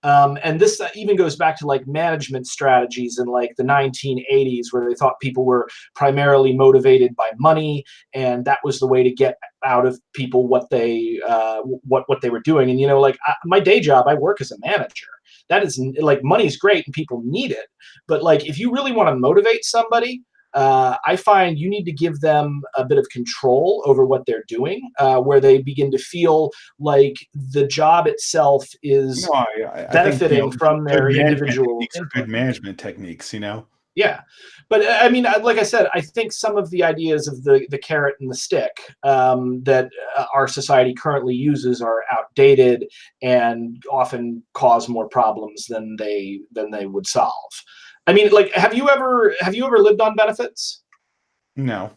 And this even goes back to like management strategies in like the 1980s, where they thought people were primarily motivated by money, and that was the way to get out of people what they were doing. And like my day job, I work as a manager. That is like, money's great and people need it, but like if you really want to motivate somebody, I find you need to give them a bit of control over what they're doing, where they begin to feel like the job itself is benefiting from their individual input. Good management techniques, Yeah, but I mean, like I said, I think some of the ideas of the carrot and the stick that our society currently uses are outdated and often cause more problems than they would solve. I mean, like, have you ever lived on benefits? No.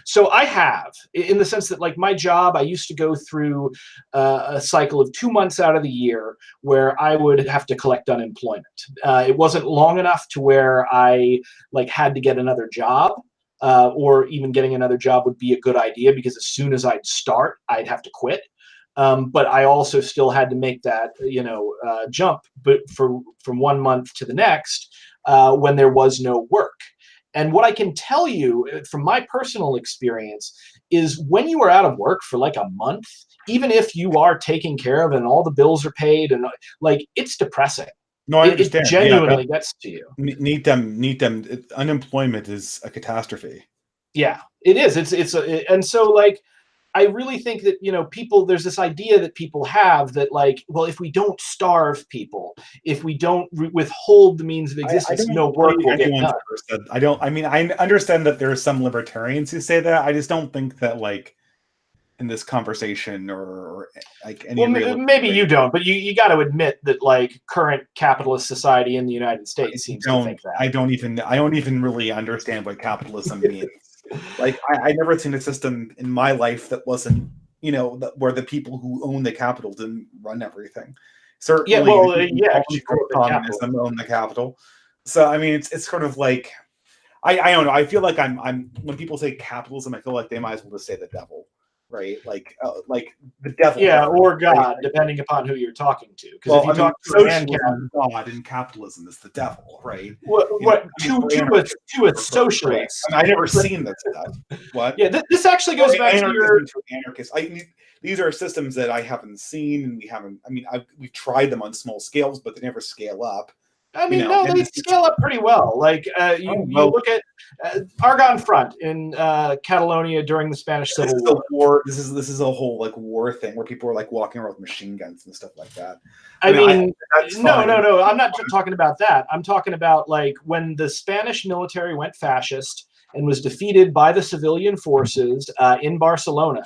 So I have, in the sense that like my job, I used to go through a cycle of 2 months out of the year where I would have to collect unemployment. It wasn't long enough to where I like had to get another job, or even getting another job would be a good idea, because as soon as I'd start, I'd have to quit. But I also still had to make that jump, but from 1 month to the next, when there was no work. And what I can tell you from my personal experience is when you are out of work for like a month, even if you are taken care of and all the bills are paid, and like, it's depressing. No, I understand. It genuinely gets to you. Need them. Unemployment is a catastrophe. Yeah, it is. And so like, I really think that, people, there's this idea that people have that like, well, if we don't starve people, if we don't withhold the means of existence, no work will get done. I understand that there are some libertarians who say that. I just don't think that like in this conversation or like any maybe you don't, but you got to admit that like current capitalist society in the United States seems to think that. I don't even really understand what capitalism means. Like I never seen a system in my life that wasn't, where the people who own the capital didn't run everything. Certainly, communism owned the capital. So I mean, it's sort of like I don't know. I feel like I'm when people say capitalism, I feel like they might as well just say the devil, right? Like the devil, yeah, or God, right? Depending upon who you're talking to. Because if you talk to God and capitalism is the devil, right? To a socialist. I never seen this stuff. What? Yeah, this actually goes back to your anarchist. These are systems that I haven't seen, and we haven't. I mean, we've tried them on small scales, but they never scale up. I mean, no, they scale up pretty well. Like you look at Argonne Front in Catalonia during the Spanish Civil War. This is a whole like war thing where people are like walking around with machine guns and stuff like that. I mean no. I'm not talking about that. I'm talking about like when the Spanish military went fascist and was defeated by the civilian forces in Barcelona.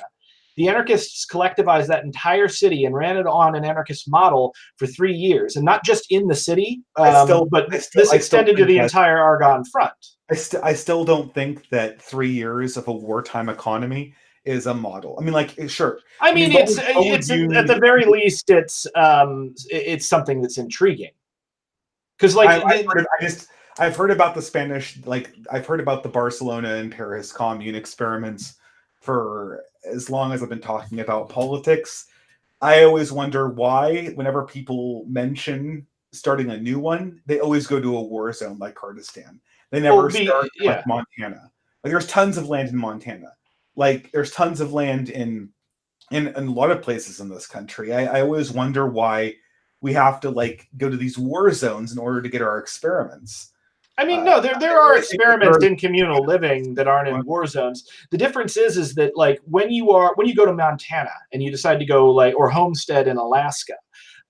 The anarchists collectivized that entire city and ran it on an anarchist model for 3 years, and not just in the city, but this extended to the entire Argonne Front. I still don't think that 3 years of a wartime economy is a model. I mean, like, sure. I mean, it's at the very least, it's something that's intriguing. Because like I've heard about the Spanish, like I've heard about the Barcelona and Paris commune experiments for as long as I've been talking about politics. I always wonder why, whenever people mention starting a new one, they always go to a war zone like Kurdistan. They never start like Montana. Like there's tons of land in Montana. Like there's tons of land in a lot of places in this country. I always wonder why we have to like go to these war zones in order to get our experiments. I mean, no, there are experiments in communal living that aren't in war zones. The difference is that like when you go to Montana and you decide to go like, or homestead in Alaska,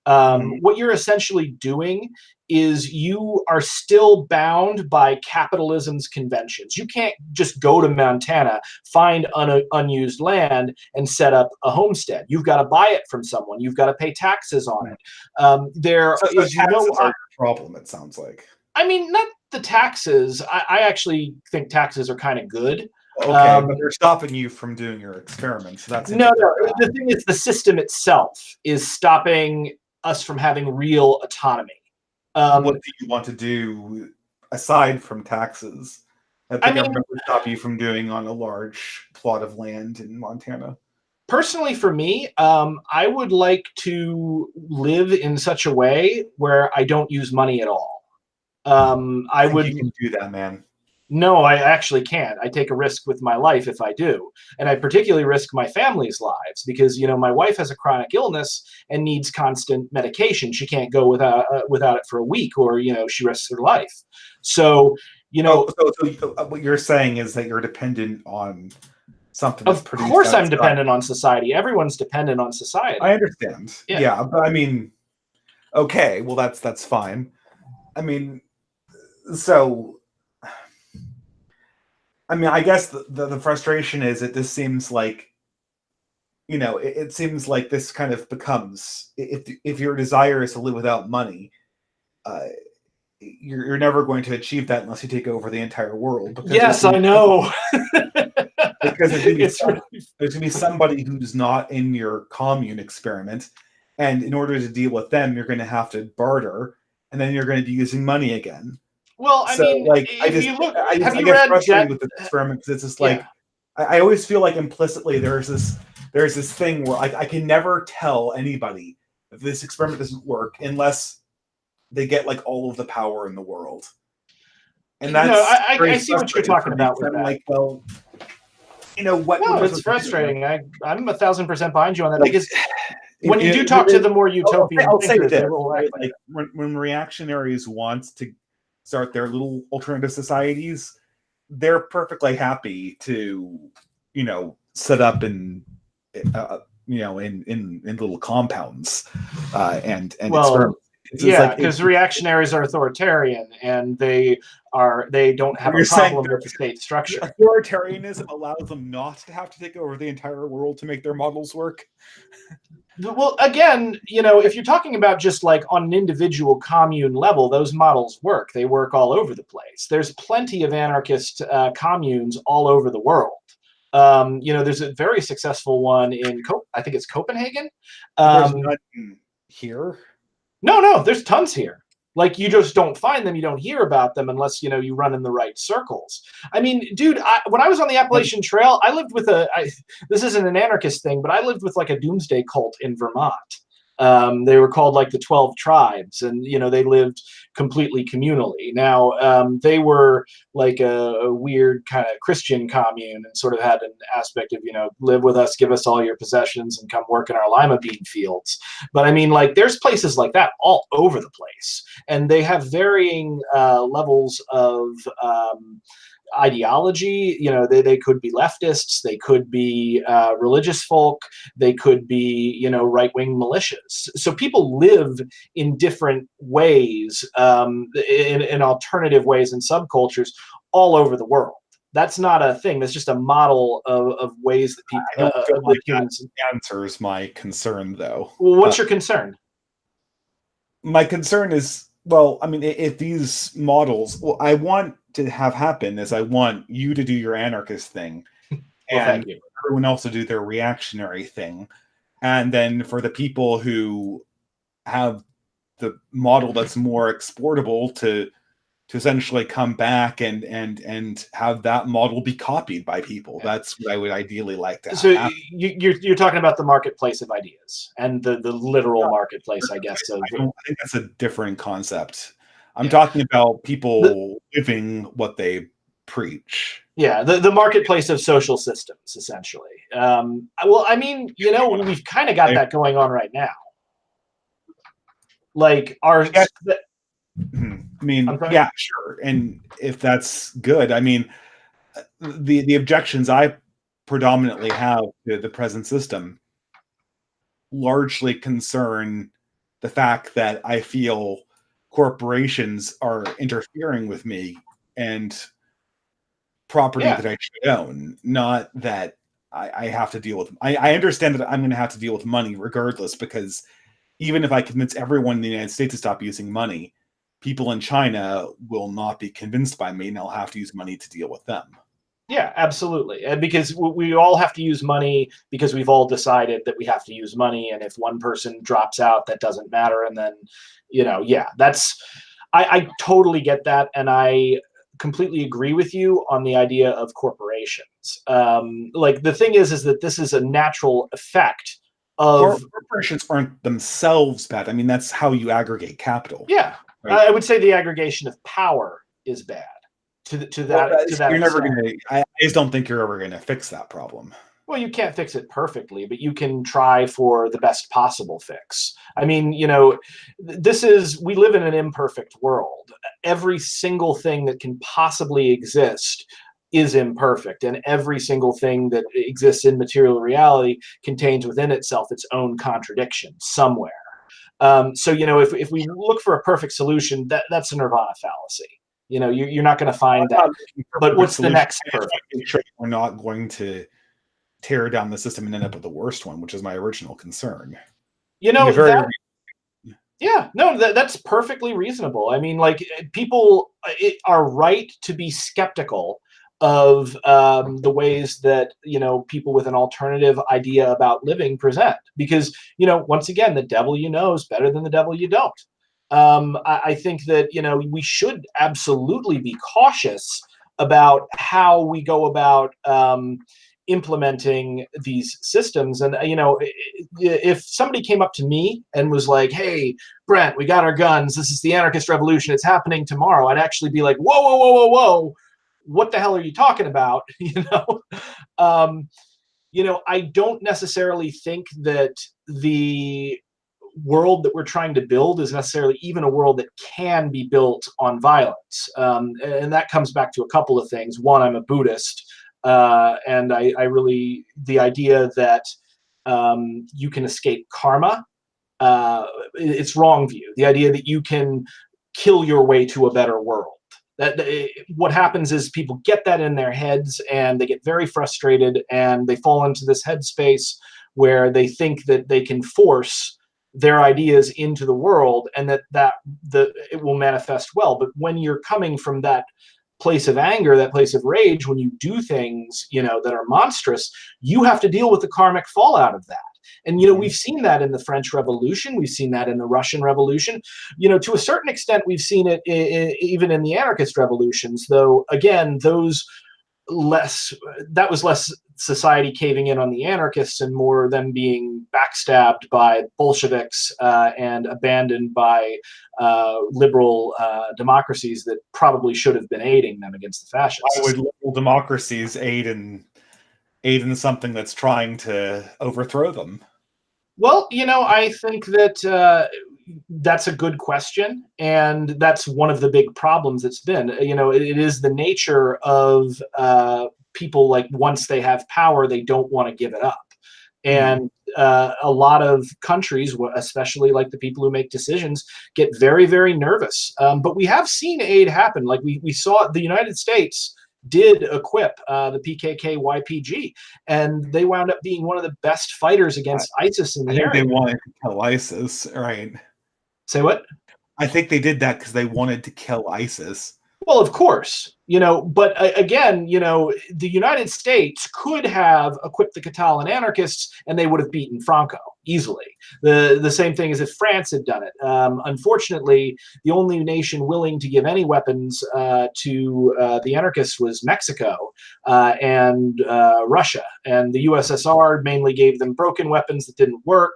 what you're essentially doing is you are still bound by capitalism's conventions. You can't just go to Montana, find unused land, and set up a homestead. You've got to buy it from someone. You've got to pay taxes on it. Taxes are a problem, it sounds like. I mean, not the taxes. I actually think taxes are kind of good. Okay, but they're stopping you from doing your experiments. That's no. The thing is, the system itself is stopping us from having real autonomy. What do you want to do aside from taxes that the government would stop you from doing on a large plot of land in Montana? Personally, for me, I would like to live in such a way where I don't use money at all. I I think would you can do that, man. No, I actually can't. I take a risk with my life if I do. And I particularly risk my family's lives because, my wife has a chronic illness and needs constant medication. She can't go without it for a week or, she risks her life. So, So what you're saying is that you're dependent on something that's of produced course I'm outside. dependent on society. Everyone's dependent on I society. understand. Yeah. Yeah, but I mean, okay, well that's fine. I mean, so I mean, I guess the frustration is that this seems like, it seems like this kind of becomes, if your desire is to live without money, uh, you're never going to achieve that unless you take over the entire world, because Yes, I know. because It's really there's going to be somebody who's not in your commune experiment, and in order to deal with them, you're going to have to barter, and then you're going to be using money again. well. I So, mean, like, if you look, have I you get read frustrated Jet? with this experiment because it's just Yeah. like I always feel like implicitly there's this thing where I can never tell anybody if this experiment doesn't work unless they get like all of the power in the world, and No, that's very I see what you're frustrating for talking me. about with I'm that. like, well, what No, am I it's supposed to do? frustrating. I'm 1,000% behind you on that Like, because when you do talk to the more utopian I'll say thinkers, they this, will right? act like Like when reactionaries want to start their little alternative societies, they're perfectly happy to, set up in, in little compounds, and well, experiment. It's just yeah, like because reactionaries are authoritarian and they don't have a you're saying problem with the state structure. authoritarianism allows them not to have to take over the entire world to make their models work. Well, again, if you're talking about just like on an individual commune level, those models work. They work all over the place. There's plenty of anarchist communes all over the world. There's a very successful one in, I think it's Copenhagen. There's none here. No, there's tons here. Like you just don't find them, you don't hear about them unless you run in the right circles. I mean, dude, when I was on the Appalachian Trail, I lived with this isn't an anarchist thing, but I lived with like a doomsday cult in Vermont. They were called like the 12 tribes, and they lived completely communally. Now they were like a weird kind of Christian commune, and sort of had an aspect of live with us, give us all your possessions, and come work in our lima bean fields. But I mean, like there's places like that all over the place, and they have varying levels of ideology. They could be leftists, they could be religious folk, they could be right-wing militias. So people live in different ways, in alternative ways and subcultures all over the world. That's not a thing. That's just a model of ways that people I don't feel like humans that answers my concern, though. Well, what's your concern? My concern is, well, I mean, if these models, what I want to have happen is I want you to do your anarchist thing, Well, and thank you. everyone else to do their reactionary thing, and then for the people who have the model that's more exportable to essentially come back and have that model be copied by people. That's what I would ideally like to have. So you're talking about the marketplace of ideas and the literal marketplace, I guess. I think that's a different concept. I'm Yeah. talking about people living what they preach. Yeah, the marketplace of social systems, essentially. Well, I mean, we've kind of got that going on right now. Like our. Yeah. I mean, I'm yeah, sure. And if that's good, I mean, the objections I predominantly have to the present system largely concern the fact that I feel corporations are interfering with me and property that I should own, not that I have to deal with. I understand that I'm going to have to deal with money regardless, because even if I convince everyone in the United States to stop using money, people in China will not be convinced by me, and I'll have to use money to deal with them. Yeah, absolutely. Because we all have to use money because we've all decided that we have to use money. And if one person drops out, that doesn't matter. And then, that's, I totally get that. And I completely agree with you on the idea of corporations. Like the thing is that this is a natural effect of corporations aren't themselves bad. I mean, that's how you aggregate capital. Yeah, right? I would say the aggregation of power is bad to that You're never extent. gonna. I just don't think you're ever gonna fix that problem. Well, you can't fix it perfectly, but you can try for the best possible fix. I mean, we live in an imperfect world. Every single thing that can possibly exist is imperfect, and every single thing that exists in material reality contains within itself its own contradiction somewhere. So, if we look for a perfect solution, that's a nirvana fallacy. You're not going to find that. But what's the next perfect? Make sure we're not going to tear down the system and end up with the worst one, which is my original concern. Yeah, no, that's perfectly reasonable. I mean, like, people are right to be skeptical of the ways that people with an alternative idea about living present, because once again, the devil you know is better than the devil you don't. I think that we should absolutely be cautious about how we go about implementing these systems. And if somebody came up to me and was like, "Hey, Brent, we got our guns. This is the anarchist revolution. It's happening tomorrow," I'd actually be like, "Whoa, whoa, whoa, whoa, whoa! What the hell are you talking about?" I don't necessarily think that the world that we're trying to build is necessarily even a world that can be built on violence. And that comes back to a couple of things. One, I'm a Buddhist, and I really, the idea that you can escape karma, it's wrong view. The idea that you can kill your way to a better world. What happens is people get that in their heads and they get very frustrated and they fall into this headspace where they think that they can force their ideas into the world and that it will manifest well. But when you're coming from that place of anger, that place of rage, when you do things that are monstrous, you have to deal with the karmic fallout of that. And we've seen that in the French Revolution, we've seen that in the Russian Revolution, to a certain extent we've seen it even in the anarchist revolutions, though again that was less society caving in on the anarchists and more them being backstabbed by Bolsheviks and abandoned by liberal democracies that probably should have been aiding them against the fascists. Why would liberal democracies aid in something that's trying to overthrow them? Well, I think that that's a good question, and that's one of the big problems it's been. It is the nature of people, like, once they have power, they don't want to give it up. And a lot of countries, especially like the people who make decisions, get very, very nervous. But we have seen aid happen. Like we saw the United States did equip the PKK-YPG, and they wound up being one of the best fighters against ISIS in the area. They wanted to kill ISIS, right? Say what? I think they did that because they wanted to kill ISIS. Well, of course, but again, the United States could have equipped the Catalan anarchists and they would have beaten Franco easily. The same thing as if France had done it. Unfortunately, the only nation willing to give any weapons to the anarchists was Mexico and Russia. And the USSR mainly gave them broken weapons that didn't work,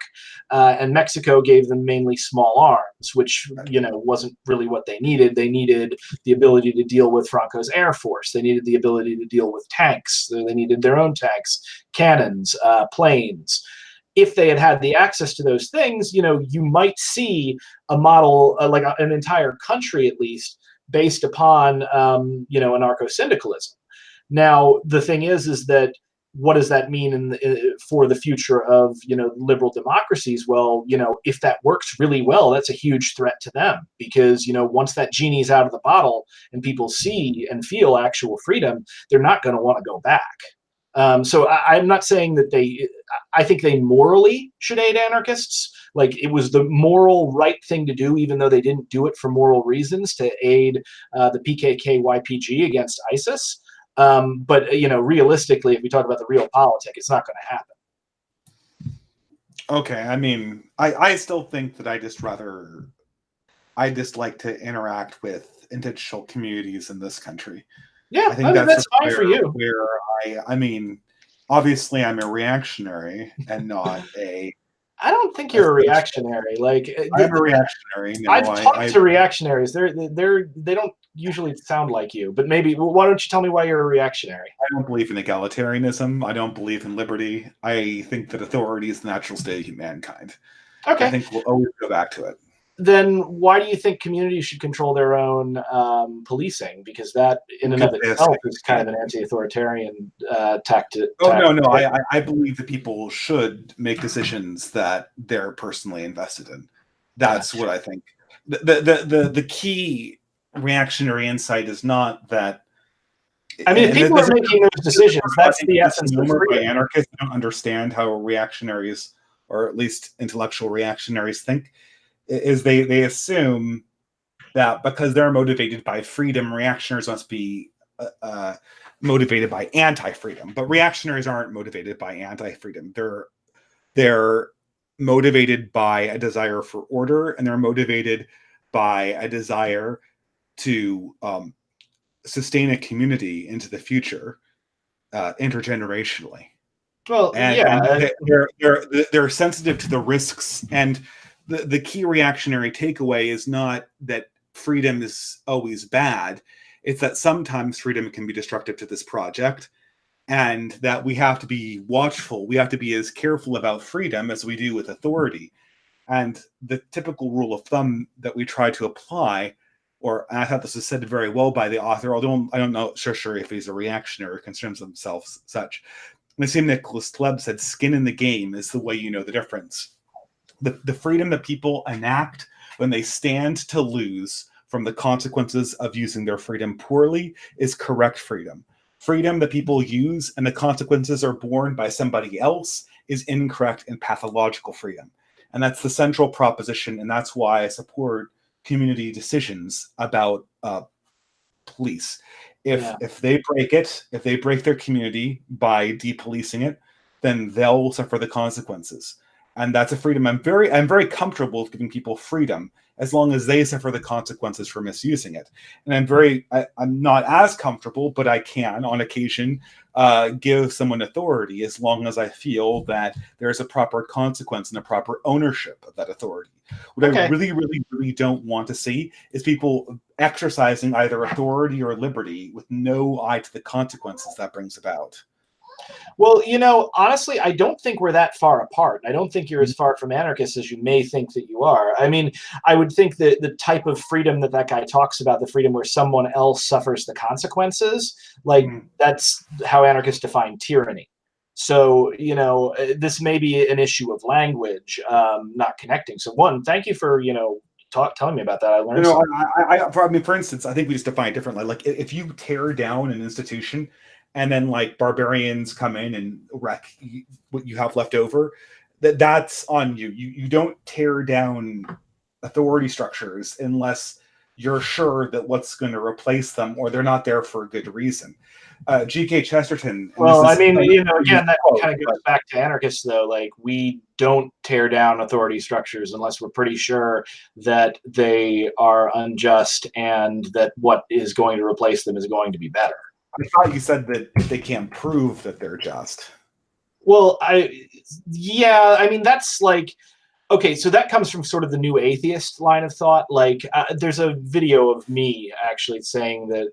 and Mexico gave them mainly small arms, which wasn't really what they needed. They needed the ability to deal with Franco's air force. They needed the ability to deal with tanks. They needed their own tanks, cannons, planes. If they had had the access to those things, you might see a model, like an entire country at least, based upon, anarcho-syndicalism. Now, the thing is that what does that mean for the future of liberal democracies? Well, if that works really well, that's a huge threat to them, because once that genie's out of the bottle and people see and feel actual freedom, they're not going to want to go back. So I'm not saying that I think they morally should aid anarchists. Like, it was the moral right thing to do, even though they didn't do it for moral reasons, to aid the PKK-YPG against ISIS. But realistically, if we talk about the real politic, it's not going to happen. Okay, I mean, I still think that I just like to interact with intentional communities in this country. Yeah, I think that's fine for you. Where I mean, obviously I'm a reactionary and not a. I don't think you're a reactionary. Like I'm a reactionary. No, I've talked to reactionaries. They don't usually sound like you. But maybe why don't you tell me why you're a reactionary? I don't believe in egalitarianism. I don't believe in liberty. I think that authority is the natural state of mankind. Okay. I think we'll always go back to it. Then why do you think communities should control their own policing? Because that, in and of itself, is kind of an anti-authoritarian tactic. Oh no! I believe that people should make decisions that they're personally invested in. That's what I think. The key reactionary insight is not that. I mean, if people are making those decisions, that's the essence of freedom. Anarchists don't understand how reactionaries, or at least intellectual reactionaries, think. Is they assume that because they're motivated by freedom, reactionaries must be motivated by anti-freedom. But reactionaries aren't motivated by anti-freedom. They're motivated by a desire for order, and they're motivated by a desire to sustain a community into the future, intergenerationally. Well, and they're sensitive to the risks. And the key reactionary takeaway is not that freedom is always bad. It's that sometimes freedom can be destructive to this project, and that we have to be watchful. We have to be as careful about freedom as we do with authority. And the typical rule of thumb that we try to apply, and I thought this was said very well by the author, although I don't know sure if he's a reactionary or considers himself such. The same Nicholas Taleb said, skin in the game is the way you know the difference. The freedom that people enact when they stand to lose from the consequences of using their freedom poorly is correct freedom. Freedom that people use and the consequences are borne by somebody else is incorrect and pathological freedom. And that's the central proposition, and that's why I support community decisions about police. If they break it, if they break their community by depolicing it, then they'll suffer the consequences. And that's a freedom I'm very comfortable with giving people freedom as long as they suffer the consequences for misusing it. And I'm not as comfortable, but I can on occasion give someone authority as long as I feel that there's a proper consequence and a proper ownership of that authority. What I really, really, really don't want to see is people exercising either authority or liberty with no eye to the consequences that brings about. Well, honestly, I don't think we're that far apart. I don't think you're as far from anarchists as you may think that you are. I mean, I would think that the type of freedom that guy talks about, the freedom where someone else suffers the consequences, that's how anarchists define tyranny. So, this may be an issue of language, not connecting. So, one, thank you for, telling me about that. I learned something. For instance, I think we just define it differently. Like if you tear down an institution, and then like barbarians come in and wreck what you have left over, that's on you. You don't tear down authority structures unless you're sure that what's going to replace them, or they're not there for a good reason. G.K. Chesterton. Well, I mean, again, that kind of goes back to anarchists, though. Like, we don't tear down authority structures unless we're pretty sure that they are unjust and that what is going to replace them is going to be better. I thought you said that if they can't prove that they're just. Well, I mean, that's like, okay, so that comes from sort of the new atheist line of thought. Like, there's a video of me actually saying that,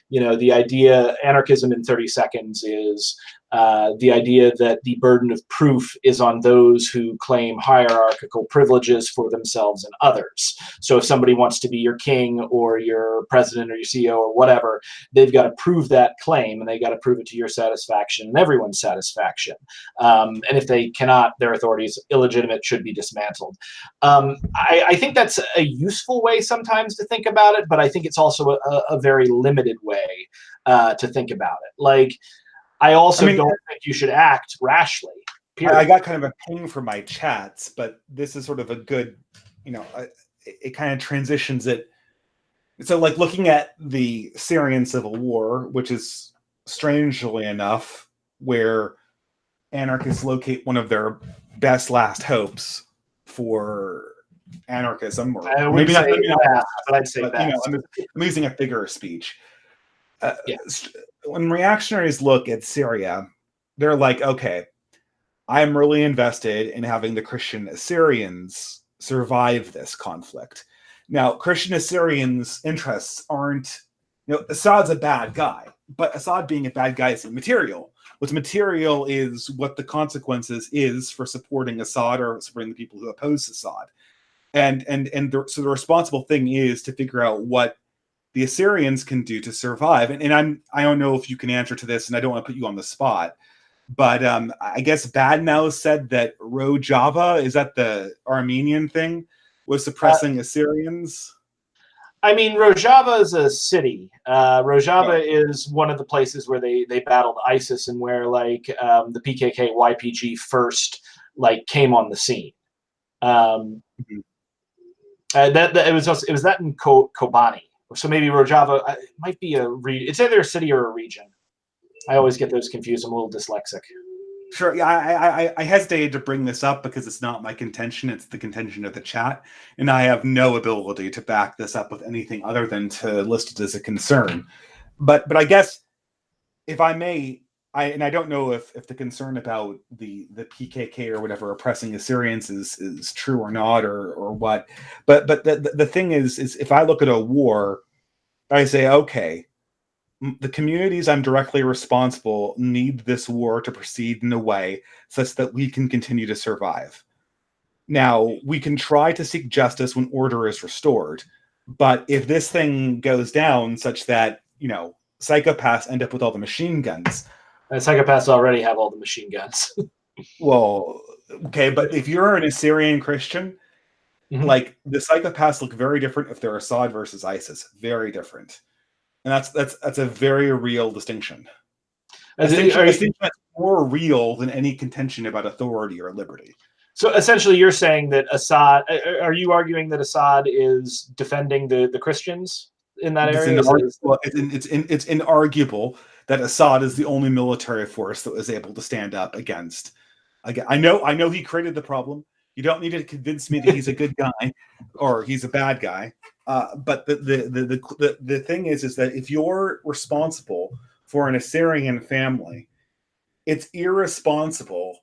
the idea, anarchism in 30 seconds is the idea that the burden of proof is on those who claim hierarchical privileges for themselves and others. So if somebody wants to be your king or your president or your CEO or whatever, they've got to prove that claim, and they got to prove it to your satisfaction and everyone's satisfaction. And if they cannot, their authority is illegitimate, should be dismantled. I think that's a useful way sometimes to think about it, but I think it's also a very limited way to think about it. Like, I also don't think you should act rashly. Period. I got kind of a ping for my chats, but this is sort of a good, it kind of transitions it. So like looking at the Syrian civil war, which is strangely enough where anarchists locate one of their best last hopes for anarchism, or I wouldn't maybe not, say that, but I'd say but you know, that. I'm using a figure of speech. Yeah. When reactionaries look at Syria, they're like, okay, I'm really invested in having the Christian Assyrians survive this conflict. Now, Christian Assyrians' interests aren't, Assad's a bad guy, but Assad being a bad guy is immaterial. What's material is what the consequences is for supporting Assad or supporting the people who oppose Assad. So the responsible thing is to figure out what the Assyrians can do to survive. I don't know if you can answer to this, and I don't want to put you on the spot, but I guess Badmouse said that Rojava, is that the Armenian thing, was suppressing Assyrians? I mean, Rojava is a city. Rojava is one of the places where they battled ISIS and where the PKK YPG first came on the scene. Mhm. It was that in Kobani. So maybe Rojava might be it's either a city or a region. I always get those confused. I'm a little dyslexic. Sure. Yeah, I hesitated to bring this up because it's not my contention. It's the contention of the chat. And I have no ability to back this up with anything other than to list it as a concern. But I guess, if I may, I don't know if the concern about the PKK or whatever oppressing Assyrians is true or not, or what. But the thing is if I look at a war, I say, okay, the communities I'm directly responsible need this war to proceed in a way such that we can continue to survive. Now, we can try to seek justice when order is restored, but if this thing goes down such that, psychopaths end up with all the machine guns. And psychopaths already have all the machine guns. Well, okay, but if you're an Assyrian Christian, the psychopaths look very different if they're Assad versus ISIS. Very different. And that's a very real distinction. A distinction that's more real than any contention about authority or liberty. So essentially, you're saying that Assad. Are you arguing that Assad is defending the Christians in that area? It's inarguable that Assad is the only military force that was able to stand up against. Again, I know he created the problem. You don't need to convince me that he's a good guy or he's a bad guy. But the thing is that if you're responsible for an Assyrian family, it's irresponsible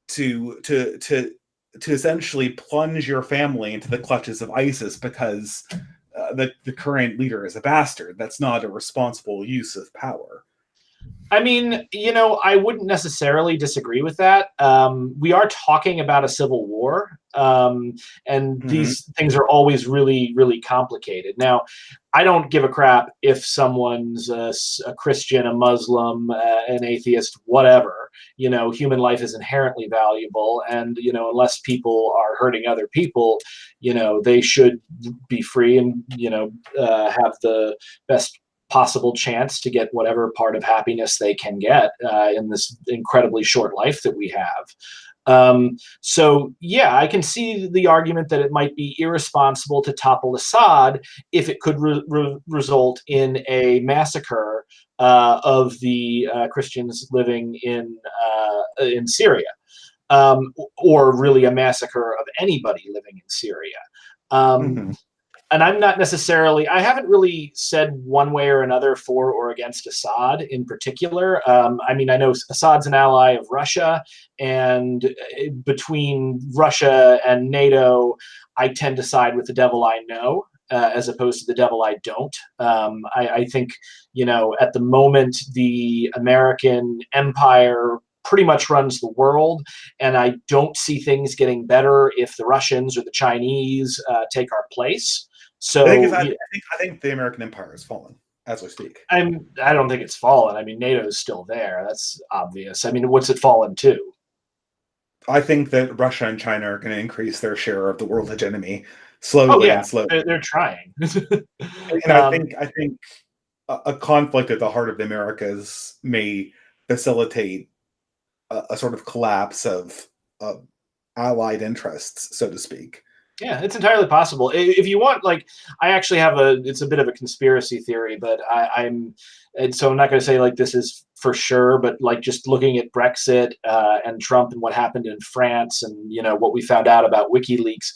to essentially plunge your family into the clutches of ISIS because the current leader is a bastard. That's not a responsible use of power. I mean, I wouldn't necessarily disagree with that. We are talking about a civil war, and these things are always really, really complicated. Now, I don't give a crap if someone's a Christian, a Muslim, an atheist, whatever. Human life is inherently valuable, and unless people are hurting other people, they should be free and have the best possible chance to get whatever part of happiness they can get in this incredibly short life that we have. So yeah, I can see the argument that it might be irresponsible to topple Assad if it could result in a massacre of the Christians living in Syria, or really a massacre of anybody living in Syria. And I haven't really said one way or another for or against Assad in particular. I mean, I know Assad's an ally of Russia, and between Russia and NATO, I tend to side with the devil I know, as opposed to the devil I don't. I think, at the moment, the American empire pretty much runs the world, and I don't see things getting better if the Russians or the Chinese take our place. So I think the American empire has fallen as we speak. I don't think it's fallen. I mean, NATO is still there. That's obvious. I mean, what's it fallen to? I think that Russia and China are going to increase their share of the world hegemony slowly and slowly. They're trying. And I think a conflict at the heart of the Americas may facilitate a sort of collapse of allied interests, so to speak. Yeah, it's entirely possible. If you want, I actually have it's a bit of a conspiracy theory, but so I'm not going to say this is for sure, but like just looking at Brexit and Trump and what happened in France and, you know, what we found out about WikiLeaks,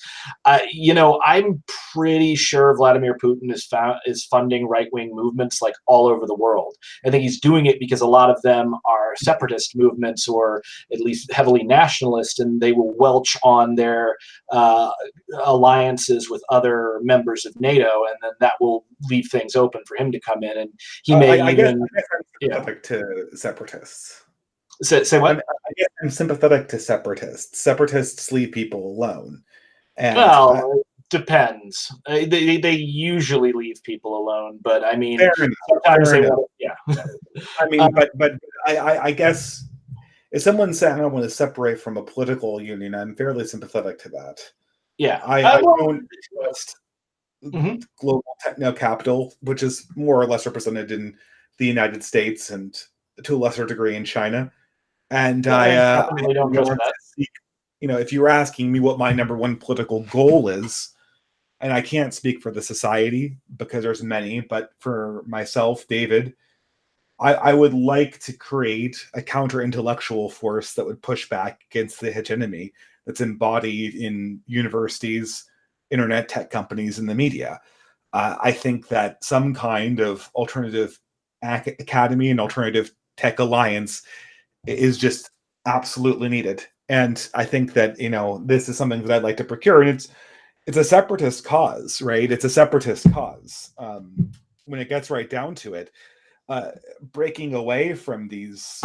you know, I'm pretty sure Vladimir Putin is funding right-wing movements like all over the world. I think he's doing it because a lot of them are separatist movements or at least heavily nationalist, and they will welch on their alliances with other members of NATO, and then that will leave things open for him to come in, and he may I guess even I'm sympathetic to separatists. say what? I guess I'm sympathetic to separatists. Separatists leave people alone, and Well, it depends. They usually leave people alone, but I mean, fair enough. sometimes Fair they enough. want. Yeah. I mean, but I guess if someone said I want to separate from a political union, I'm fairly sympathetic to that. Yeah. I Well, don't trust mhm. global techno capital, which is more or less represented in the United States and to a lesser degree in China. And I I definitely don't trust want that. to seek, you know, if you were asking me what my number one political goal is, and I can't speak for the society because there's many, but for myself, David, I would like to create a counter-intellectual force that would push back against the hegemony that's embodied in universities, internet tech companies, and the media. I think that some kind of alternative academy and alternative tech alliance is just absolutely needed. And I think that, you know, this is something that I'd like to procure, and it's a separatist cause, right? It's a separatist cause. When it gets right down to it, breaking away from these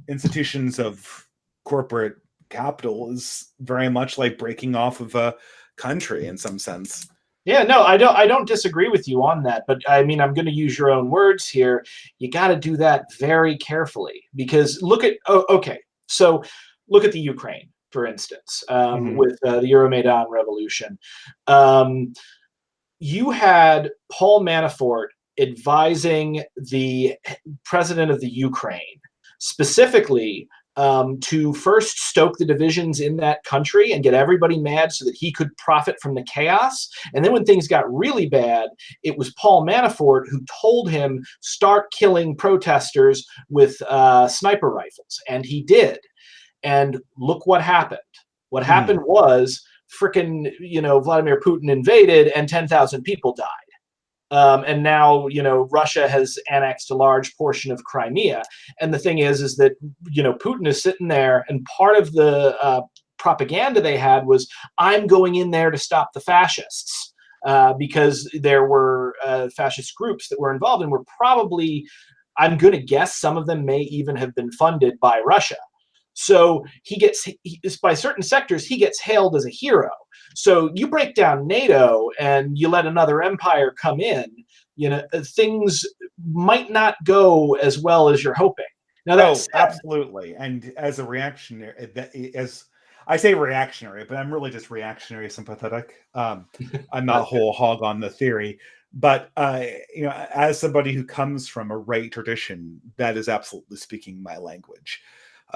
institutions of corporate capital is very much like breaking off of a country in some sense. Yeah, no, I don't disagree with you on that, but I mean, I'm going to use your own words here. You got to do that very carefully because okay, so look at the Ukraine, for instance, Mhm. with the Euromaidan revolution. Um, you had Paul Manafort advising the president of the Ukraine specifically to first stoke the divisions in that country and get everybody mad so that he could profit from the chaos. And then when things got really bad, it was Paul Manafort who told him, start killing protesters with sniper rifles. And he did. And look what happened. What happened was frickin', you know, Vladimir Putin invaded and 10,000 people died. And now, you know, Russia has annexed a large portion of Crimea. And the thing is that, you know, Putin is sitting there, and part of the propaganda they had was, I'm going in there to stop the fascists. Because there were fascist groups that were involved and were probably, I'm going to guess, some of them may even have been funded by Russia. So by certain sectors, he gets hailed as a hero. So you break down NATO and you let another empire come in, you know, things might not go as well as you're hoping. Now that's Absolutely. And as a reactionary, as I say reactionary, but I'm really just reactionary sympathetic. I'm not whole hog on the theory, but you know, as somebody who comes from a right tradition, that is absolutely speaking my language.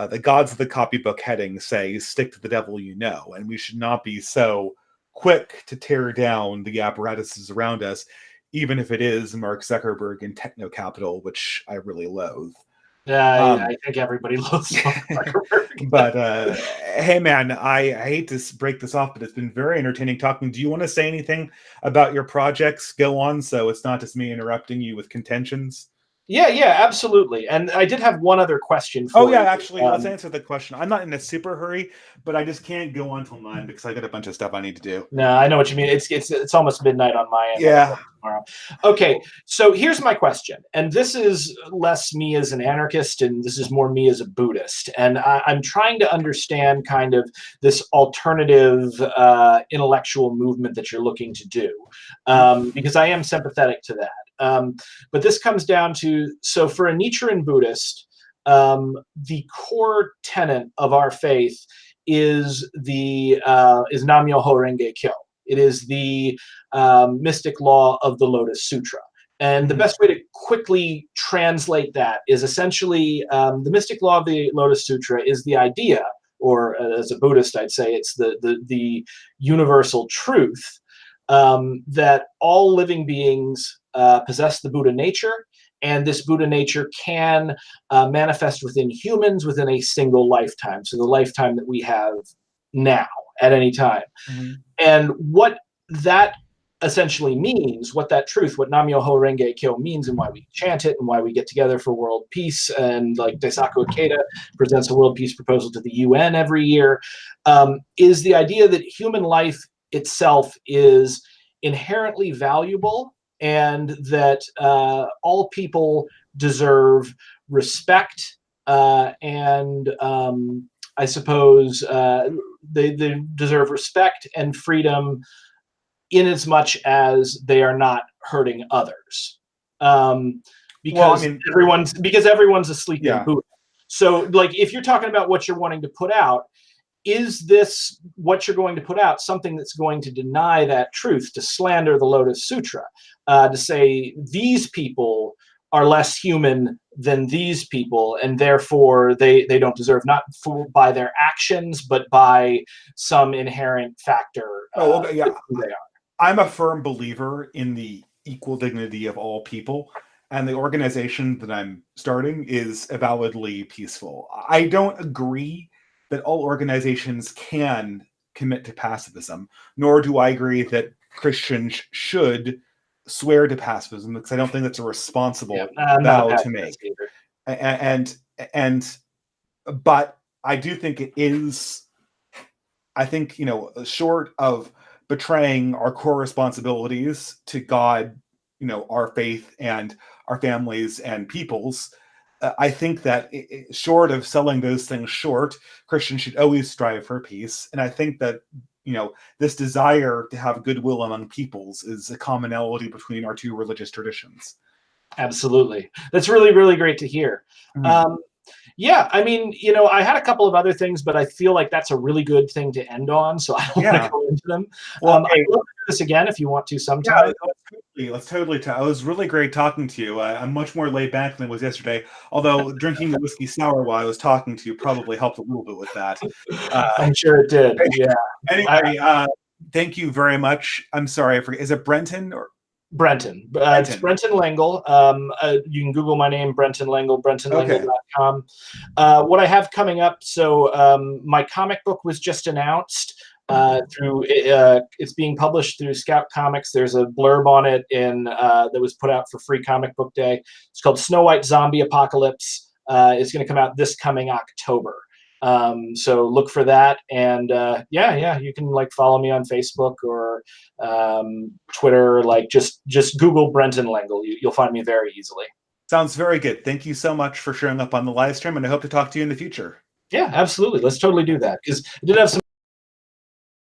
The gods of the copybook heading say, stick to the devil you know, and we should not be so quick to tear down the apparatuses around us, even if it is Mark Zuckerberg and techno capital, which I really loathe. I think everybody loves Mark Zuckerberg. But hey, man, I hate to break this off, but it's been very entertaining talking. Do you want to say anything about your projects? Go on, so it's not just me interrupting you with contentions. Yeah, absolutely. And I did have one other question for Oh yeah, you. actually, let's answer the question. I'm not in a super hurry, but I just can't go on till 9 because I got a bunch of stuff I need to do. No, I know what you mean. It's almost midnight on my end. Yeah. Tomorrow. Okay, so here's my question, and this is less me as an anarchist, and this is more me as a Buddhist, and I'm trying to understand kind of this alternative intellectual movement that you're looking to do, because I am sympathetic to that. But this comes down to, so for a Nichiren Buddhist, the core tenet of our faith is Nam Myoho Renge Kyo. It is the mystic law of the Lotus Sutra. And the best way to quickly translate that is essentially the mystic law of the Lotus Sutra is the idea, or as a Buddhist, I'd say it's the universal truth that all living beings possess the Buddha nature, and this Buddha nature can manifest within humans within a single lifetime. So the lifetime that we have now at any time. Mm-hmm. And what that essentially means, what that truth, what Nam-myoho Renge Kyo means, and why we chant it, and why we get together for world peace, and like Daisaku Ikeda presents a world peace proposal to the UN every year, is the idea that human life itself is inherently valuable, and that all people deserve respect, and I suppose they deserve respect and freedom in as much as they are not hurting others. Because everyone's a sleeping Buddha. So like, if you're talking about what you're wanting to put out, is this what you're going to put out something that's going to deny that truth, to slander the Lotus Sutra, to say these people are less human than these people, and therefore they don't deserve, not by their actions, but by some inherent factor. Who they are. I'm a firm believer in the equal dignity of all people, and the organization that I'm starting is avowedly peaceful. I don't agree that all organizations can commit to pacifism, nor do I agree that Christians should swear to pacifism, because I don't think that's a responsible vow to make. But I do think it is, I think, short of betraying our core responsibilities to God, our faith and our families and peoples, I think that short of selling those things short, Christians should always strive for peace. And I think that, this desire to have goodwill among peoples is a commonality between our two religious traditions. Absolutely. That's really, really great to hear. Mm-hmm. Yeah, I mean, I had a couple of other things, but I feel like that's a really good thing to end on, so I don't want to go into them. Well, I'd love to do this again if you want to sometime. Yeah, let's totally. It was really great talking to you. I'm much more laid back than I was yesterday, although drinking the whiskey sour while I was talking to you probably helped a little bit with that. I'm sure it did, yeah. Anyway, thank you very much. I'm sorry, I forget. Is it Brenton or? Brenton. It's Brenton Lengel. You can Google my name, Brenton Lengel, brentonlengel.com. What I have coming up, so my comic book was just announced it's being published through Scout Comics. There's a blurb on it that was put out for Free Comic Book Day. It's called Snow White Zombie Apocalypse. It's going to come out this coming October. So look for that, and you can follow me on Facebook or Twitter. Just Google Brenton Lengel. You'll find me very easily. Sounds very good. Thank you so much for showing up on the live stream, and I hope to talk to you in the future. Yeah, absolutely. Let's totally do that, because I did have some